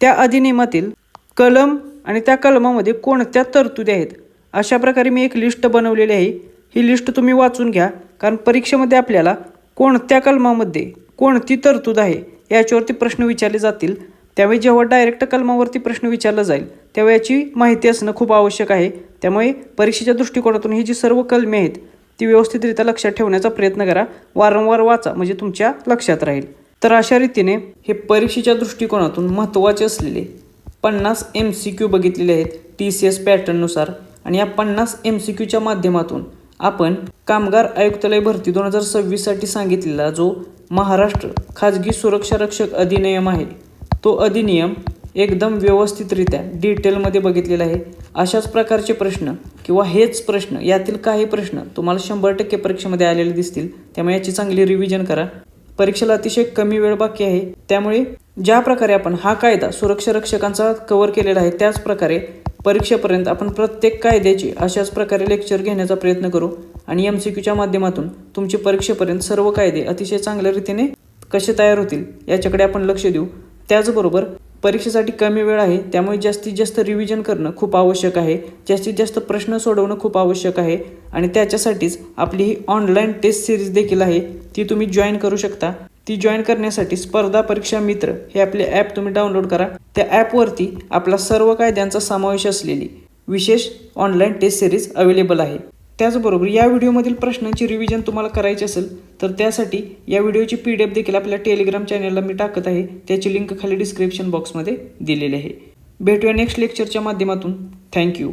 त्या अधिनियमातील कलम आणि त्या कलमामध्ये कोणत्या तरतुदी आहेत अशा प्रकारे मी एक लिस्ट बनवलेली आहे. ही लिस्ट तुम्ही वाचून घ्या कारण परीक्षेमध्ये आपल्याला कोणत्या कलमामध्ये कोणती तरतूद आहे याच्यावरती प्रश्न विचारले जातील. त्यावेळी जेव्हा डायरेक्ट कलमावरती प्रश्न विचारला जाईल तेव्हा याची माहिती असणं खूप आवश्यक आहे. त्यामुळे परीक्षेच्या दृष्टिकोनातून ही जी सर्व कलमे आहेत ती व्यवस्थितरित्या लक्षात ठेवण्याचा प्रयत्न करा. वारंवार वाचा म्हणजे तुमच्या लक्षात राहील. तर अशा रीतीने हे परीक्षेच्या दृष्टिकोनातून महत्त्वाचे असलेले 50 MCQ बघितलेले आहेत TCS पॅटर्ननुसार. आणि या 50 MCQच्या माध्यमातून आपण कामगार आयुक्तालय भरती 2026साठी सांगितलेला जो महाराष्ट्र खाजगी सुरक्षा रक्षक अधिनियम आहे तो अधिनियम एकदम व्यवस्थितरित्या डिटेलमध्ये बघितलेला आहे. अशाच प्रकारचे प्रश्न किंवा हेच प्रश्न यातील काही प्रश्न तुम्हाला 100% परीक्षेमध्ये आलेले दिसतील. त्यामुळे याची चांगली रिव्हिजन करा. परीक्षेला अतिशय कमी वेळ बाकी आहे. त्यामुळे ज्या प्रकारे आपण हा कायदा सुरक्षा रक्षकांचा कव्हर केलेला आहे त्याच प्रकारे परीक्षेपर्यंत आपण प्रत्येक कायद्याची अशाच प्रकारे लेक्चर घेण्याचा प्रयत्न करू आणि MCQच्या माध्यमातून तुमची परीक्षेपर्यंत सर्व कायदे अतिशय चांगल्या रीतीने कसे तयार होतील याच्याकडे आपण लक्ष देऊ. त्याचबरोबर परीक्षेसाठी कमी वेळ आहे त्यामुळे जास्तीत जास्त रिव्हिजन करणं खूप आवश्यक आहे. जास्तीत जास्त प्रश्न सोडवणं खूप आवश्यक आहे. आणि त्याच्यासाठीच आपली ही ऑनलाईन टेस्ट सिरीज देखील आहे ती तुम्ही जॉईन करू शकता. ती जॉईन करण्यासाठी स्पर्धा परीक्षा मित्र हे आपले ॲप तुम्ही डाउनलोड करा. त्या ॲपवरती आपला सर्व कायद्यांचा समावेश असलेली विशेष ऑनलाईन टेस्ट सिरीज अवेलेबल आहे. त्याचबरोबर या व्हिडिओमधील प्रश्नांची रिव्हिजन तुम्हाला करायची असेल तर त्यासाठी या व्हिडिओची PDF देखील आपल्या टेलिग्राम चॅनलला मी टाकत आहे. त्याची लिंक खाली डिस्क्रिप्शन बॉक्समध्ये दिलेली आहे. भेटूया नेक्स्ट लेक्चरच्या माध्यमातून. थँक्यू.